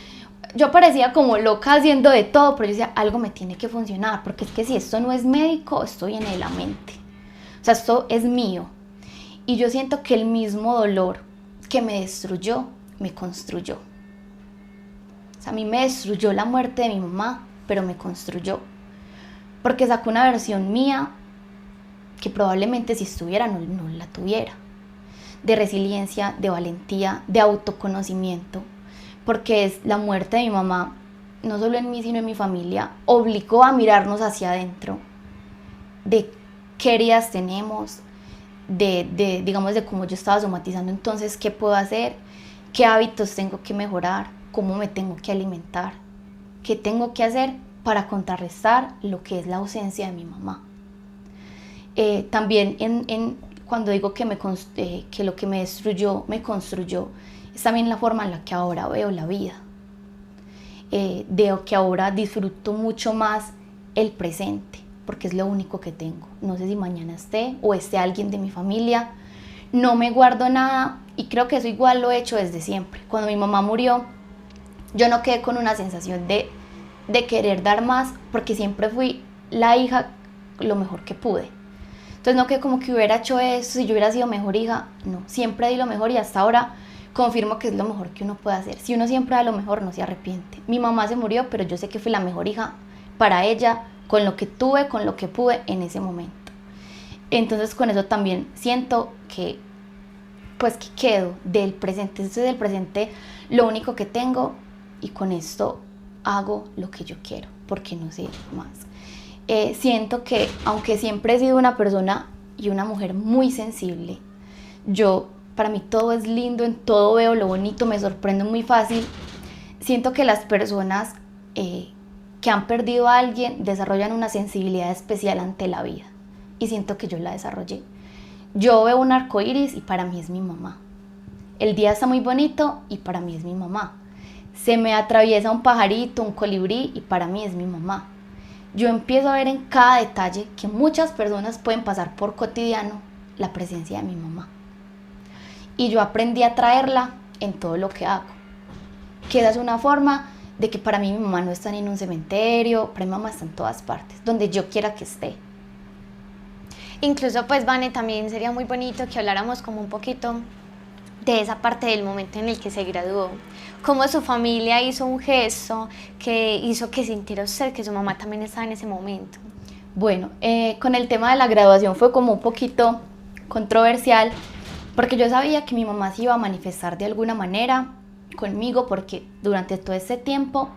Yo parecía como loca haciendo de todo, pero yo decía, algo me tiene que funcionar, porque es que si esto no es médico, esto viene de la mente. O sea, esto es mío. Y yo siento que el mismo dolor que me destruyó, me construyó. O sea, a mí me destruyó la muerte de mi mamá, pero me construyó. Porque sacó una versión mía que probablemente si estuviera no la tuviera. De resiliencia, de valentía, de autoconocimiento. Porque la muerte de mi mamá no solo en mí, sino en mi familia, obligó a mirarnos hacia adentro, de qué heridas tenemos, digamos, de cómo yo estaba somatizando, entonces, qué puedo hacer, qué hábitos tengo que mejorar, cómo me tengo que alimentar, qué tengo que hacer para contrarrestar lo que es la ausencia de mi mamá. También cuando digo que lo que me destruyó, me construyó, es también la forma en la que ahora veo la vida. De que ahora disfruto mucho más el presente, porque es lo único que tengo. No sé si mañana esté o esté alguien de mi familia, no me guardo nada y creo que eso igual lo he hecho desde siempre. Cuando mi mamá murió, yo no quedé con una sensación de querer dar más, porque siempre fui la hija lo mejor que pude. Entonces no quedé como que hubiera hecho eso, si yo hubiera sido mejor hija, no, siempre di lo mejor y hasta ahora confirmo que es lo mejor que uno puede hacer. Si uno siempre da lo mejor, no se arrepiente. Mi mamá se murió, pero yo sé que fui la mejor hija para ella, con lo que tuve, con lo que pude en ese momento. Entonces con eso también siento que pues que quedo del presente. Esto es del presente lo único que tengo y con esto hago lo que yo quiero, porque no sé más. Siento que aunque siempre he sido una persona y una mujer muy sensible, para mí todo es lindo, en todo veo lo bonito, me sorprendo muy fácil. Siento que las personas que han perdido a alguien desarrollan una sensibilidad especial ante la vida y siento que yo la desarrollé. Yo veo un arco iris y para mí es mi mamá. El día está muy bonito y para mí es mi mamá. Se me atraviesa un pajarito, un colibrí y para mí es mi mamá. Yo empiezo a ver en cada detalle que muchas personas pueden pasar por cotidiano la presencia de mi mamá. Y yo aprendí a traerla en todo lo que hago. Que esa es una forma de que para mí mi mamá no está ni en un cementerio, para mi mamá está en todas partes, donde yo quiera que esté. Incluso pues Vane, también sería muy bonito que habláramos como un poquito de esa parte del momento en el que se graduó, cómo su familia hizo un gesto que hizo que sintiera usted que su mamá también estaba en ese momento. Bueno, con el tema de la graduación fue como un poquito controversial, porque yo sabía que mi mamá se iba a manifestar de alguna manera conmigo, porque durante todo ese tiempo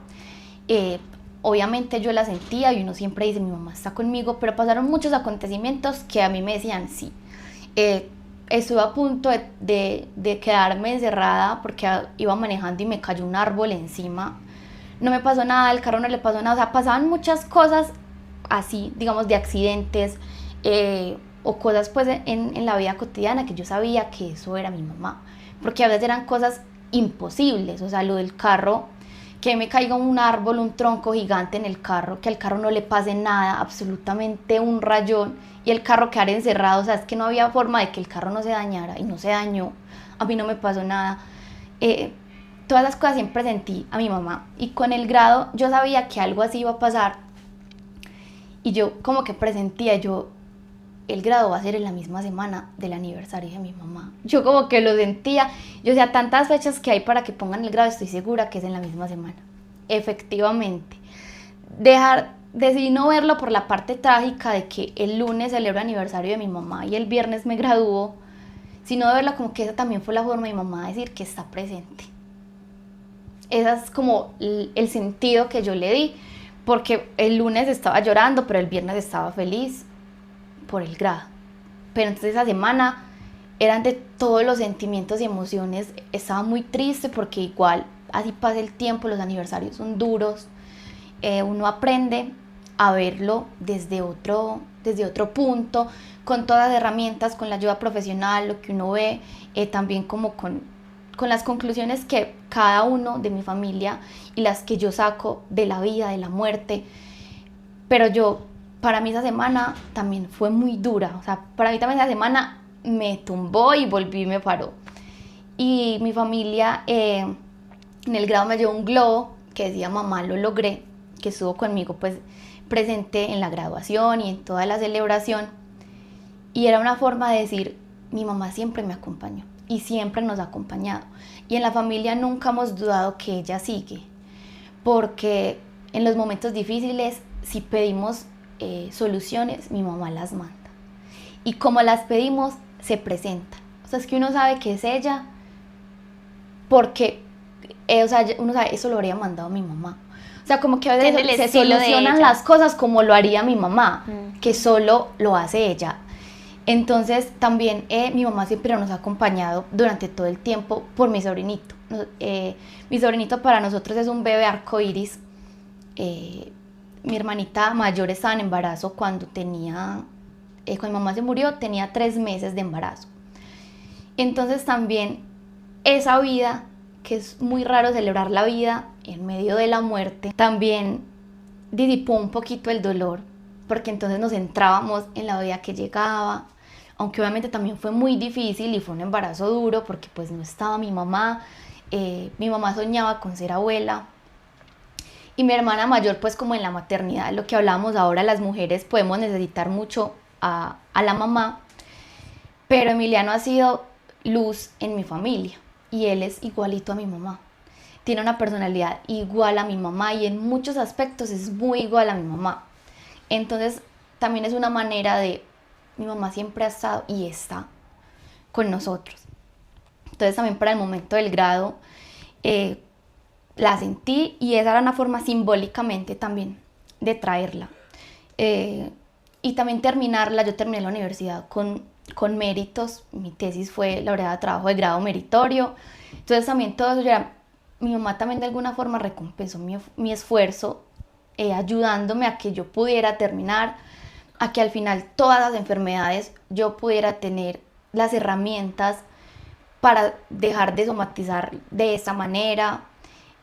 obviamente yo la sentía y uno siempre dice mi mamá está conmigo, pero pasaron muchos acontecimientos que a mí me decían sí. Estuve a punto de quedarme encerrada porque iba manejando y me cayó un árbol encima. No me pasó nada, el carro no le pasó nada, o sea, pasaban muchas cosas así, digamos, de accidentes o cosas pues en la vida cotidiana que yo sabía que eso era mi mamá, porque a veces eran cosas imposibles, o sea, lo del carro, que me caiga un árbol, un tronco gigante en el carro, que al carro no le pase nada, absolutamente un rayón, y el carro quedar encerrado, o sea, es que no había forma de que el carro no se dañara, y no se dañó, a mí no me pasó nada. Todas las cosas siempre sentí a mi mamá, y con el grado yo sabía que algo así iba a pasar, y yo como que presentía, el grado va a ser en la misma semana del aniversario de mi mamá. Yo como que lo sentía. Yo decía, tantas fechas que hay para que pongan el grado, estoy segura que es en la misma semana. Efectivamente. Decidí no verlo por la parte trágica de que el lunes celebro el aniversario de mi mamá y el viernes me graduó, sino de verlo como que esa también fue la forma de mi mamá de decir que está presente. Ese es como el sentido que yo le di, porque el lunes estaba llorando, pero el viernes estaba feliz por el grado. Pero entonces esa semana eran de todos los sentimientos y emociones. Estaba muy triste porque igual así pasa el tiempo, los aniversarios son duros, uno aprende a verlo desde otro punto, con todas las herramientas, con la ayuda profesional, lo que uno ve, también como con las conclusiones que cada uno de mi familia y las que yo saco de la vida, de la muerte. Pero para mí esa semana también fue muy dura, o sea, para mí también esa semana me tumbó y volví y me paró. Y mi familia en el grado me llevó un globo que decía mamá lo logré, que estuvo conmigo pues presente en la graduación y en toda la celebración. Y era una forma de decir, mi mamá siempre me acompañó y siempre nos ha acompañado. Y en la familia nunca hemos dudado que ella sigue, porque en los momentos difíciles, si pedimos soluciones, mi mamá las manda. Y como las pedimos, se presenta. O sea, es que uno sabe que es ella, porque o sea, uno sabe, eso lo habría mandado mi mamá. O sea, como que a Tiene el veces se estilo de solucionan ella. las cosas como lo haría mi mamá, que solo lo hace ella. Entonces también mi mamá siempre nos ha acompañado durante todo el tiempo por mi sobrinito. Mi sobrinito para nosotros es un bebé arcoíris. Mi hermanita mayor estaba en embarazo cuando mi mamá se murió, tenía 3 meses de embarazo. Entonces también esa vida, que es muy raro celebrar la vida en medio de la muerte, también disipó un poquito el dolor, porque entonces nos centrábamos en la vida que llegaba, aunque obviamente también fue muy difícil y fue un embarazo duro porque pues no estaba mi mamá soñaba con ser abuela y mi hermana mayor pues como en la maternidad, lo que hablábamos ahora, las mujeres podemos necesitar mucho a la mamá, pero Emiliano ha sido luz en mi familia y él es igualito a mi mamá. Tiene una personalidad igual a mi mamá y en muchos aspectos es muy igual a mi mamá. Entonces también es una manera de, mi mamá siempre ha estado y está con nosotros. Entonces también para el momento del grado la sentí y esa era una forma simbólicamente también de traerla. Y también terminarla, yo terminé la universidad con méritos, mi tesis fue laureada de trabajo de grado meritorio, entonces también todo eso ya, mi mamá también de alguna forma recompensó mi esfuerzo, ayudándome a que yo pudiera terminar, a que al final todas las enfermedades yo pudiera tener las herramientas para dejar de somatizar de esa manera,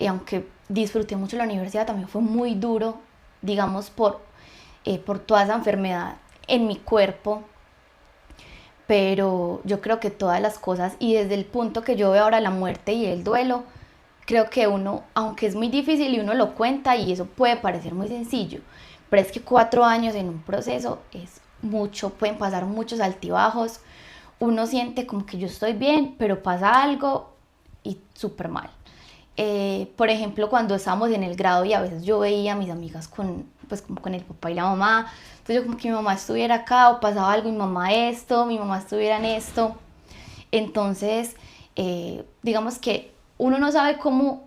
aunque disfruté mucho la universidad, también fue muy duro, digamos, por toda esa enfermedad en mi cuerpo, pero yo creo que todas las cosas, y desde el punto que yo veo ahora la muerte y el duelo, creo que uno, aunque es muy difícil y uno lo cuenta y eso puede parecer muy sencillo, pero es que 4 años en un proceso es mucho, pueden pasar muchos altibajos, uno siente como que yo estoy bien, pero pasa algo y súper mal. Por ejemplo, cuando estábamos en el grado y a veces yo veía a mis amigas pues como con el papá y la mamá, entonces yo como que mi mamá estuviera acá o pasaba algo, mi mamá estuviera en esto. Entonces, digamos que uno no sabe cómo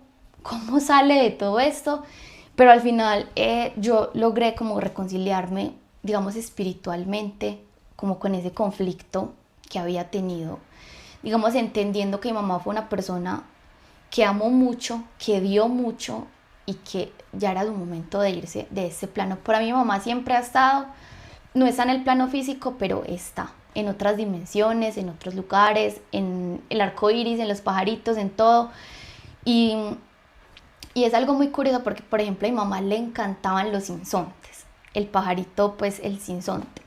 sale de todo esto, pero al final yo logré como reconciliarme, digamos, espiritualmente, como con ese conflicto que había tenido, digamos, entendiendo que mi mamá fue una persona que amó mucho, que dio mucho y que ya era su momento de irse de ese plano. Para mí mi mamá siempre ha estado, no está en el plano físico, pero está en otras dimensiones, en otros lugares, en el arco iris, en los pajaritos, en todo. Y es algo muy curioso porque, por ejemplo, a mi mamá le encantaban los sinsontes. El pajarito, pues el sinsonte.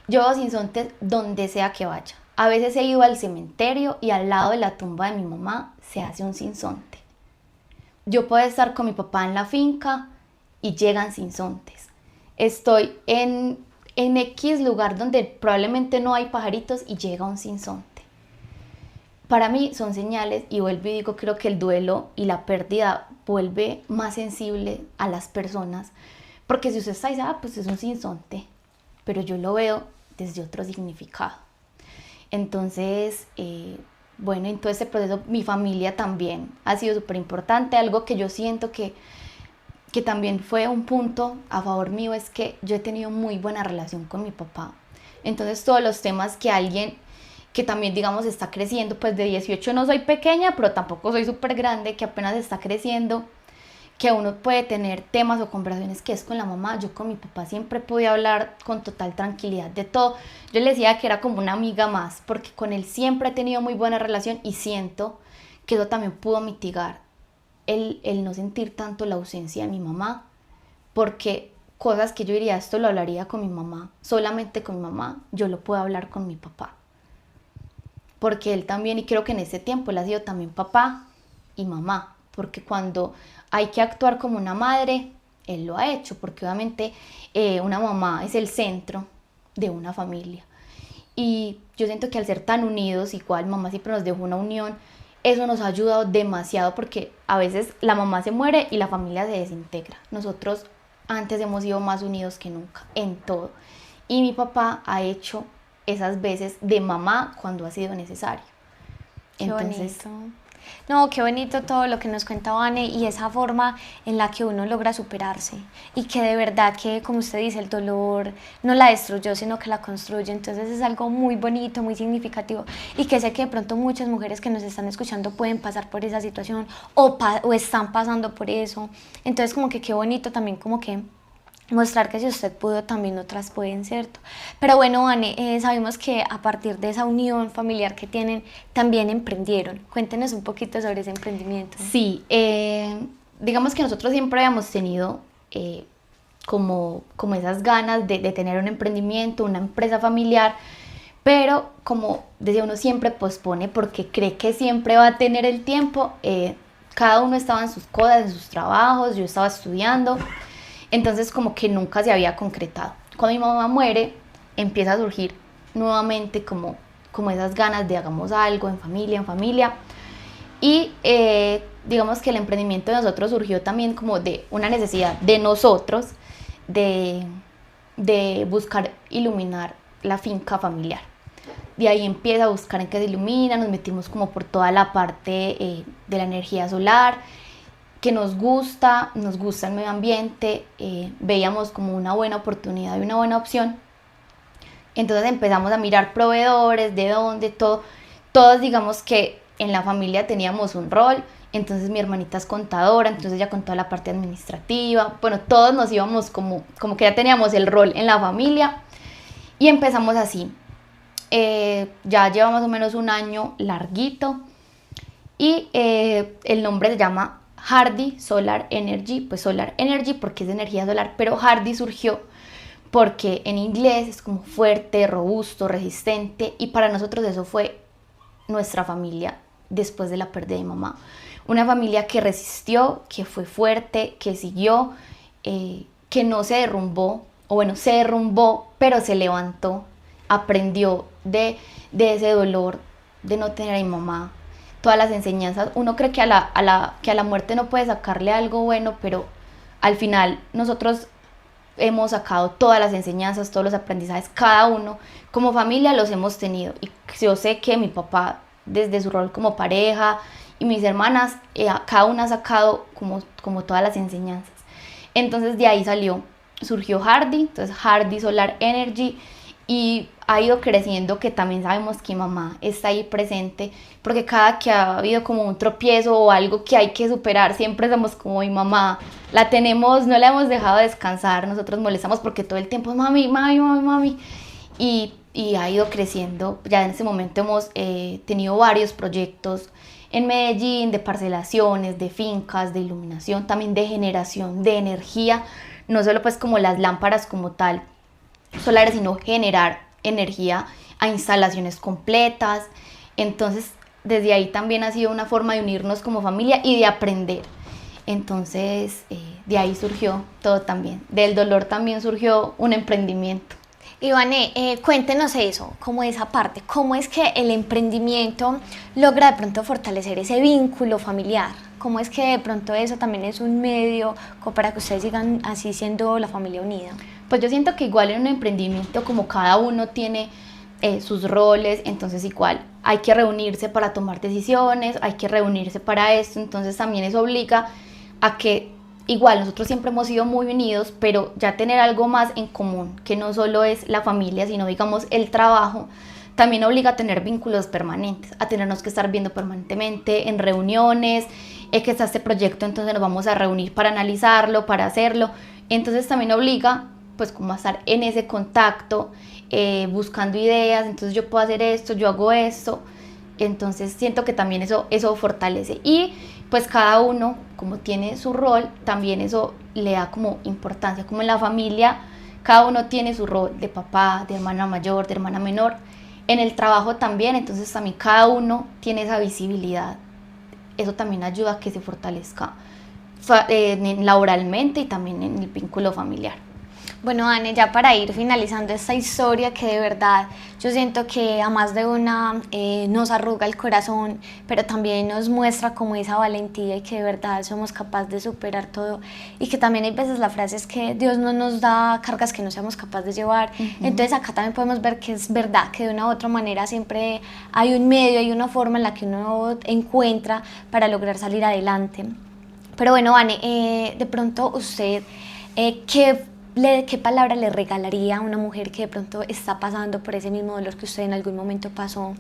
Yo veo sinsontes donde sea que vaya. A veces he ido al cementerio y al lado de la tumba de mi mamá se hace un sinsonte. Yo puedo estar con mi papá en la finca y llegan sinsontes. Estoy en X lugar donde probablemente no hay pajaritos y llega un sinsonte. Para mí son señales y vuelvo y digo, creo que el duelo y la pérdida vuelve más sensible a las personas. Porque si usted está diciendo, pues es un sinsonte, pero yo lo veo desde otro significado. Entonces, bueno, en todo este proceso mi familia también ha sido súper importante. Algo que yo siento que también fue un punto a favor mío es que yo he tenido muy buena relación con mi papá. Entonces todos los temas que alguien que también digamos está creciendo, pues de 18 no soy pequeña, pero tampoco soy súper grande, que apenas está creciendo, que uno puede tener temas o conversaciones que es con la mamá. Yo con mi papá siempre podía hablar con total tranquilidad de todo. Yo le decía que era como una amiga más, porque con él siempre he tenido muy buena relación y siento que eso también pudo mitigar el no sentir tanto la ausencia de mi mamá, porque cosas que yo diría, esto lo hablaría con mi mamá, solamente con mi mamá, yo lo puedo hablar con mi papá. Porque él también, y creo que en ese tiempo él ha sido también papá y mamá, porque cuando hay que actuar como una madre, él lo ha hecho, porque obviamente una mamá es el centro de una familia. Y yo siento que al ser tan unidos, igual mamá siempre nos dejó una unión, eso nos ha ayudado demasiado porque a veces la mamá se muere y la familia se desintegra. Nosotros antes hemos sido más unidos que nunca en todo. Y mi papá ha hecho esas veces de mamá cuando ha sido necesario. Qué Entonces, bonito. No, qué bonito todo lo que nos cuenta Vane y esa forma en la que uno logra superarse y que de verdad que, como usted dice, el dolor no la destruyó, sino que la construye. Entonces es algo muy bonito, muy significativo y que sé que de pronto muchas mujeres que nos están escuchando pueden pasar por esa situación o están pasando por eso. Entonces como que qué bonito también como que mostrar que si usted pudo, también otras pueden, ¿cierto? Pero bueno, Vane, sabemos que a partir de esa unión familiar que tienen, también emprendieron. Cuéntenos un poquito sobre ese emprendimiento. Sí, digamos que nosotros siempre habíamos tenido como esas ganas de tener un emprendimiento, una empresa familiar, pero como decía, uno siempre pospone porque cree que siempre va a tener el tiempo. Cada uno estaba en sus cosas, en sus trabajos, yo estaba estudiando. Entonces como que nunca se había concretado. Cuando mi mamá muere, empieza a surgir nuevamente como esas ganas de hagamos algo en familia. Y digamos que el emprendimiento de nosotros surgió también como de una necesidad de nosotros de buscar iluminar la finca familiar. De ahí empieza a buscar en qué se ilumina, nos metimos como por toda la parte de la energía solar, que nos gusta el medio ambiente, veíamos como una buena oportunidad y una buena opción. Entonces empezamos a mirar proveedores, de dónde, todos digamos que en la familia teníamos un rol. Entonces mi hermanita es contadora, entonces ella con toda la parte administrativa, bueno, todos nos íbamos como que ya teníamos el rol en la familia y empezamos así. Ya lleva más o menos un año larguito y el nombre se llama Hardy Solar Energy, pues Solar Energy porque es de energía solar, pero Hardy surgió porque en inglés es como fuerte, robusto, resistente, y para nosotros eso fue nuestra familia después de la pérdida de mi mamá. Una familia que resistió, que fue fuerte, que siguió, que no se derrumbó, o bueno, se derrumbó, pero se levantó, aprendió de ese dolor de no tener a mi mamá. Todas las enseñanzas, uno cree que a la muerte no puede sacarle algo bueno, pero al final nosotros hemos sacado todas las enseñanzas, todos los aprendizajes, cada uno como familia los hemos tenido. Y yo sé que mi papá, desde su rol como pareja, y mis hermanas, cada una ha sacado como todas las enseñanzas. Entonces de ahí surgió Hardy, entonces Hardy Solar Energy, y ha ido creciendo, que también sabemos que mamá está ahí presente, porque cada que ha habido como un tropiezo o algo que hay que superar, siempre somos como mi mamá, la tenemos, no la hemos dejado descansar, nosotros molestamos porque todo el tiempo es mami, y ha ido creciendo. Ya en ese momento hemos tenido varios proyectos en Medellín, de parcelaciones, de fincas, de iluminación, también de generación de energía, no solo pues como las lámparas como tal solares, sino generar energía a instalaciones completas. Entonces desde ahí también ha sido una forma de unirnos como familia y de aprender. Entonces de ahí surgió todo también, del dolor también surgió un emprendimiento. Ivane, cuéntenos eso, como esa parte, cómo es que el emprendimiento logra de pronto fortalecer ese vínculo familiar, cómo es que de pronto eso también es un medio como para que ustedes sigan así siendo la familia unida. Pues yo siento que igual en un emprendimiento, como cada uno tiene sus roles, entonces igual hay que reunirse para tomar decisiones, hay que reunirse para esto, entonces también eso obliga a que igual nosotros siempre hemos sido muy unidos, pero ya tener algo más en común, que no solo es la familia, sino digamos el trabajo, también obliga a tener vínculos permanentes, a tenernos que estar viendo permanentemente en reuniones, que está este proyecto, entonces nos vamos a reunir para analizarlo, para hacerlo, entonces también obliga pues como a estar en ese contacto, buscando ideas, entonces yo puedo hacer esto, yo hago esto, entonces siento que también eso fortalece. Y pues cada uno, como tiene su rol, también eso le da como importancia, como en la familia, cada uno tiene su rol de papá, de hermana mayor, de hermana menor, en el trabajo también, entonces también cada uno tiene esa visibilidad, eso también ayuda a que se fortalezca laboralmente y también en el vínculo familiar. Bueno, Anne, ya para ir finalizando esta historia que de verdad yo siento que a más de una nos arruga el corazón, pero también nos muestra como esa valentía y que de verdad somos capaces de superar todo, y que también hay veces la frase es que Dios no nos da cargas que no seamos capaces de llevar. Entonces acá también podemos ver que es verdad que de una u otra manera siempre hay un medio, hay una forma en la que uno encuentra para lograr salir adelante. Pero bueno, Anne, de pronto usted, ¿qué palabra le regalaría a una mujer que de pronto está pasando por ese mismo dolor que usted en algún momento pasó,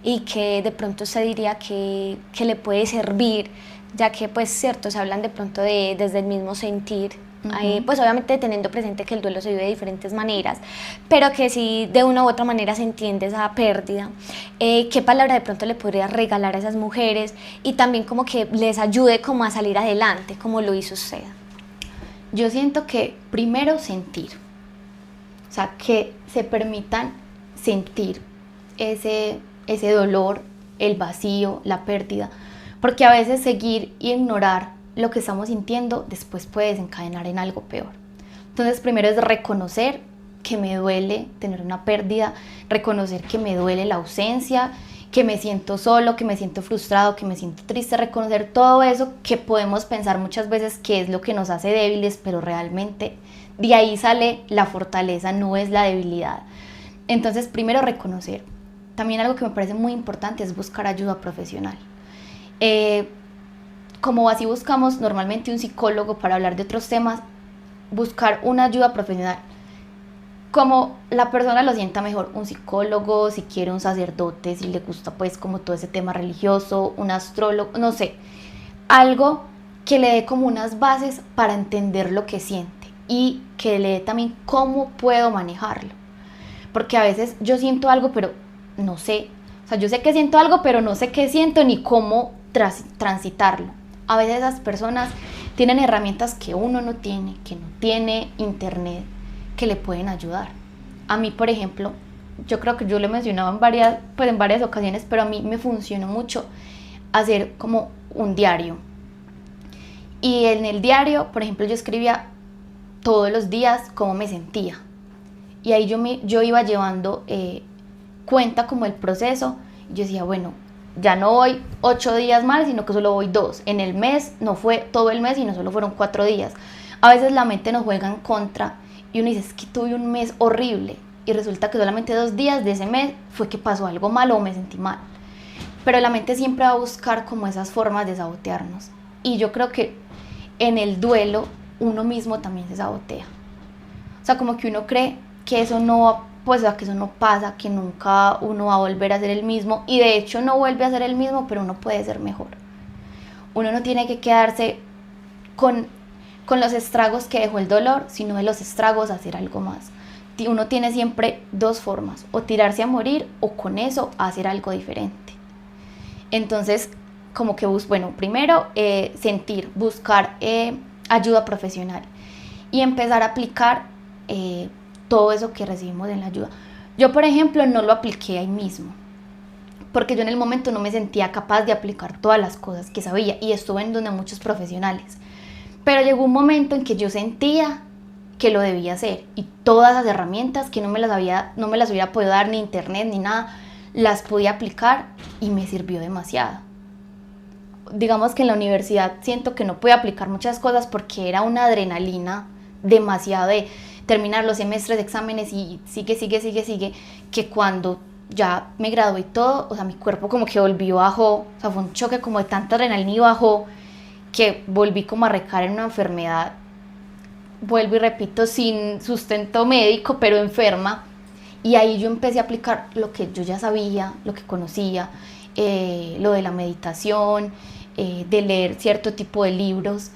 y que de pronto usted diría que le puede servir, ya que pues cierto, se hablan de pronto desde el mismo sentir, pues obviamente teniendo presente que el duelo se vive de diferentes maneras, pero que si de una u otra manera se entiende esa pérdida, ¿qué palabra de pronto le podría regalar a esas mujeres y también como que les ayude como a salir adelante, como lo hizo usted? Yo siento que primero sentir, o sea, que se permitan sentir ese dolor, el vacío, la pérdida, porque a veces seguir y ignorar lo que estamos sintiendo después puede desencadenar en algo peor. Entonces primero es reconocer que me duele tener una pérdida, reconocer que me duele la ausencia, que me siento solo, que me siento frustrado, que me siento triste, reconocer todo eso que podemos pensar muchas veces que es lo que nos hace débiles, pero realmente de ahí sale la fortaleza, no es la debilidad. Entonces, primero reconocer. También algo que me parece muy importante es buscar ayuda profesional. Como así buscamos normalmente un psicólogo para hablar de otros temas, buscar una ayuda profesional. Como la persona lo sienta mejor, un psicólogo, si quiere un sacerdote, si le gusta pues como todo ese tema religioso, un astrólogo, no sé, algo que le dé como unas bases para entender lo que siente y que le dé también cómo puedo manejarlo, porque a veces yo siento algo pero no sé, o sea, yo sé que siento algo pero no sé qué siento ni cómo transitarlo. A veces esas personas tienen herramientas que uno no tiene, que no tiene internet, que le pueden ayudar. A mí, por ejemplo, yo creo que yo lo he mencionado en varias ocasiones, pero a mí me funcionó mucho hacer como un diario. Y en el diario, por ejemplo, yo escribía todos los días cómo me sentía. Y ahí yo iba llevando cuenta como el proceso. Yo decía, bueno, ya no voy 8 días mal, sino que solo voy 2. En el mes no fue todo el mes, sino solo fueron 4 días. A veces la mente nos juega en contra y uno dice, es que tuve un mes horrible, y resulta que solamente 2 días de ese mes fue que pasó algo malo o me sentí mal. Pero la mente siempre va a buscar como esas formas de sabotearnos, y yo creo que en el duelo uno mismo también se sabotea. O sea, como que uno cree que eso no, pues, que eso no pasa, que nunca uno va a volver a ser el mismo, y de hecho no vuelve a ser el mismo, pero uno puede ser mejor. Uno no tiene que quedarse con los estragos que dejó el dolor, sino de los estragos hacer algo más. Uno tiene siempre 2 formas, o tirarse a morir o con eso hacer algo diferente. Entonces, como que bueno, primero sentir, buscar ayuda profesional y empezar a aplicar todo eso que recibimos en la ayuda. Yo, por ejemplo, no lo apliqué ahí mismo, porque yo en el momento no me sentía capaz de aplicar todas las cosas que sabía, y estuve en donde muchos profesionales. Pero llegó un momento en que yo sentía que lo debía hacer, y todas las herramientas que no me las hubiera podido dar ni internet ni nada, las podía aplicar y me sirvió demasiado. Digamos que en la universidad siento que no pude aplicar muchas cosas porque era una adrenalina demasiado de terminar los semestres de exámenes y sigue, que cuando ya me gradué y todo, o sea, mi cuerpo como que volvió, bajó, o sea, fue un choque como de tanta adrenalina y bajó, que volví como a recaer en una enfermedad, vuelvo y repito, sin sustento médico, pero enferma. Y ahí yo empecé a aplicar lo que yo ya sabía, lo que conocía, lo de la meditación, de leer cierto tipo de libros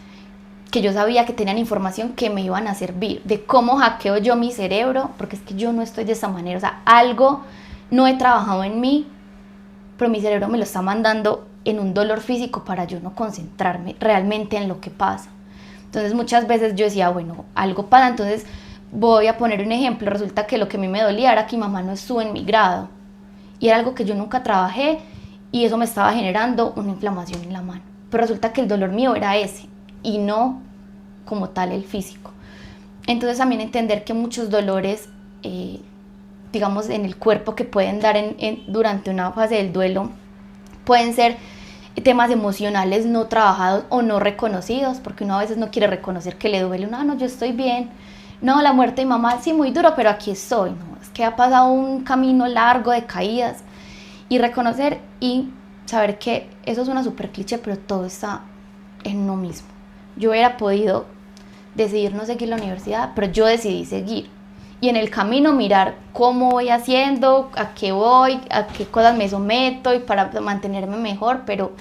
que yo sabía que tenían información que me iban a servir, de cómo hackeo yo mi cerebro, porque es que yo no estoy de esa manera, o sea, algo no he trabajado en mí, pero mi cerebro me lo está mandando en un dolor físico para yo no concentrarme realmente en lo que pasa. Entonces muchas veces yo decía, bueno, algo pasa, entonces voy a poner un ejemplo. Resulta que lo que a mí me dolía era que mi mamá no estuvo en mi grado, y era algo que yo nunca trabajé, y eso me estaba generando una inflamación en la mano. Pero resulta que el dolor mío era ese, y no como tal el físico. Entonces también entender que muchos dolores, digamos, en el cuerpo que pueden dar durante una fase del duelo, pueden ser temas emocionales no trabajados o no reconocidos, porque uno a veces no quiere reconocer que le duele. No, yo estoy bien. No, la muerte de mi mamá, sí, muy duro, pero aquí estoy. No, es que ha pasado un camino largo de caídas. Y reconocer y saber que eso suena súper cliché, pero todo está en uno mismo. Yo hubiera podido decidir no seguir la universidad, pero yo decidí seguir. Y en el camino mirar cómo voy haciendo, a qué voy, a qué cosas me someto y para mantenerme mejor, pero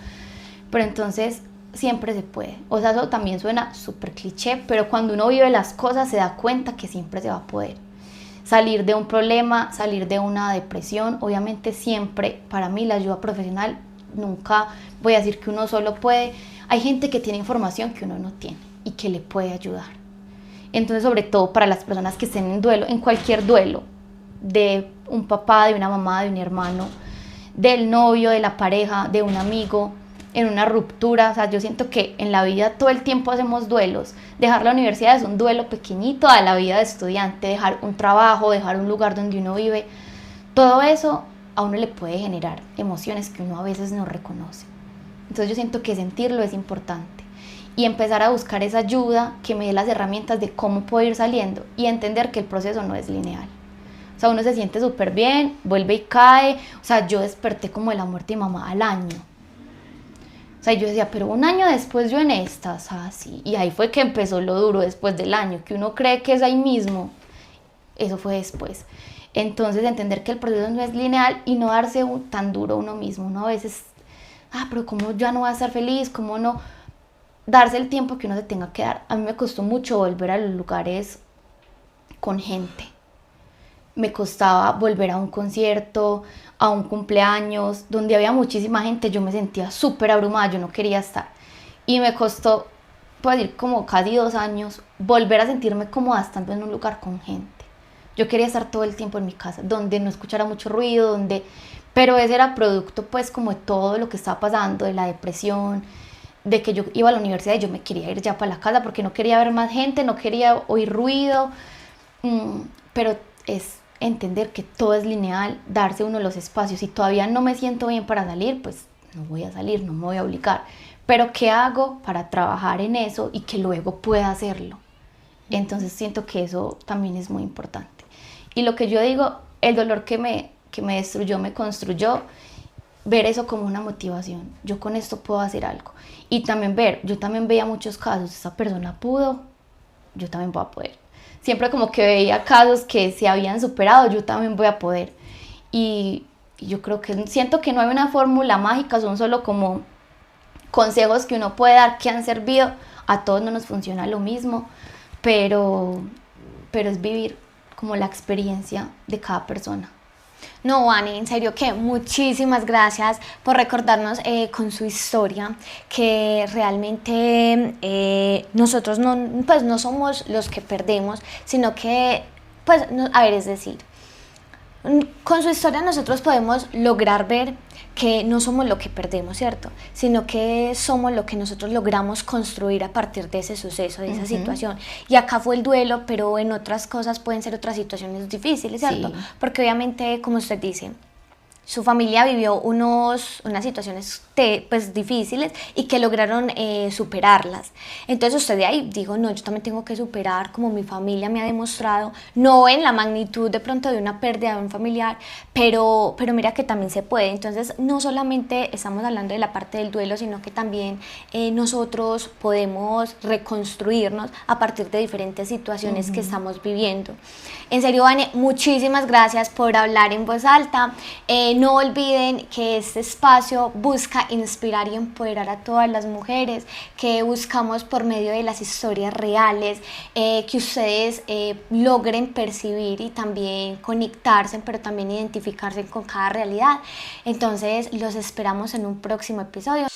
entonces siempre se puede. O sea, eso también suena súper cliché, pero cuando uno vive las cosas se da cuenta que siempre se va a poder. Salir de un problema, salir de una depresión, obviamente siempre, para mí la ayuda profesional, nunca voy a decir que uno solo puede. Hay gente que tiene información que uno no tiene y que le puede ayudar. Entonces, sobre todo para las personas que estén en duelo, en cualquier duelo, de un papá, de una mamá, de un hermano, del novio, de la pareja, de un amigo, en una ruptura, o sea, yo siento que en la vida todo el tiempo hacemos duelos. Dejar la universidad es un duelo pequeñito a la vida de estudiante, dejar un trabajo, dejar un lugar donde uno vive, todo eso a uno le puede generar emociones que uno a veces no reconoce. Entonces yo siento que sentirlo es importante y empezar a buscar esa ayuda que me dé las herramientas de cómo puedo ir saliendo y entender que el proceso no es lineal. O sea, uno se siente súper bien, vuelve y cae. O sea, yo desperté como de la muerte de mi mamá al año. O sea, yo decía, pero un año después yo en estas, así. Y ahí fue que empezó lo duro después del año, que uno cree que es ahí mismo. Eso fue después. Entonces, entender que el proceso no es lineal y no darse tan duro a uno mismo. Uno a veces, pero ¿cómo ya no va a estar feliz? ¿Cómo no? Darse el tiempo que uno se tenga que dar. A mí me costó mucho volver a los lugares con gente. Me costaba volver a un concierto, a un cumpleaños, donde había muchísima gente. Yo me sentía súper abrumada, yo no quería estar. Y me costó, puedo decir, como casi 2 años, volver a sentirme cómoda estando en un lugar con gente. Yo quería estar todo el tiempo en mi casa, donde no escuchara mucho ruido, pero ese era producto pues como de todo lo que estaba pasando, de la depresión, de que yo iba a la universidad y yo me quería ir ya para la casa porque no quería ver más gente, no quería oír ruido, pero es entender que todo es lineal, darse uno los espacios. Si todavía no me siento bien para salir, pues no voy a salir, no me voy a obligar, pero ¿qué hago para trabajar en eso y que luego pueda hacerlo? Entonces siento que eso también es muy importante. Y lo que yo digo, el dolor que me destruyó, me construyó, ver eso como una motivación. Yo con esto puedo hacer algo. Y también yo también veía muchos casos, esa persona pudo, yo también voy a poder. Siempre como que veía casos que se habían superado, yo también voy a poder. Y yo creo que siento que no hay una fórmula mágica, son solo como consejos que uno puede dar que han servido. A todos no nos funciona lo mismo, pero es vivir como la experiencia de cada persona. No, Vane, en serio que muchísimas gracias por recordarnos con su historia, que realmente nosotros no somos los que perdemos, sino que, es decir, con su historia nosotros podemos lograr ver que no somos lo que perdemos, ¿cierto? Sino que somos lo que nosotros logramos construir a partir de ese suceso, de esa situación. Y acá fue el duelo, pero en otras cosas pueden ser otras situaciones difíciles, ¿cierto? Sí. Porque obviamente, como usted dice, su familia vivió unas situaciones difíciles y que lograron superarlas. Entonces usted de ahí dijo, no, yo también tengo que superar como mi familia me ha demostrado, no en la magnitud de pronto de una pérdida de un familiar, pero mira que también se puede. Entonces no solamente estamos hablando de la parte del duelo, sino que también nosotros podemos reconstruirnos a partir de diferentes situaciones que estamos viviendo. En serio, Vane, muchísimas gracias por hablar en voz alta. No olviden que este espacio busca inspirar y empoderar a todas las mujeres, que buscamos por medio de las historias reales, que ustedes logren percibir y también conectarse, pero también identificarse con cada realidad. Entonces, los esperamos en un próximo episodio.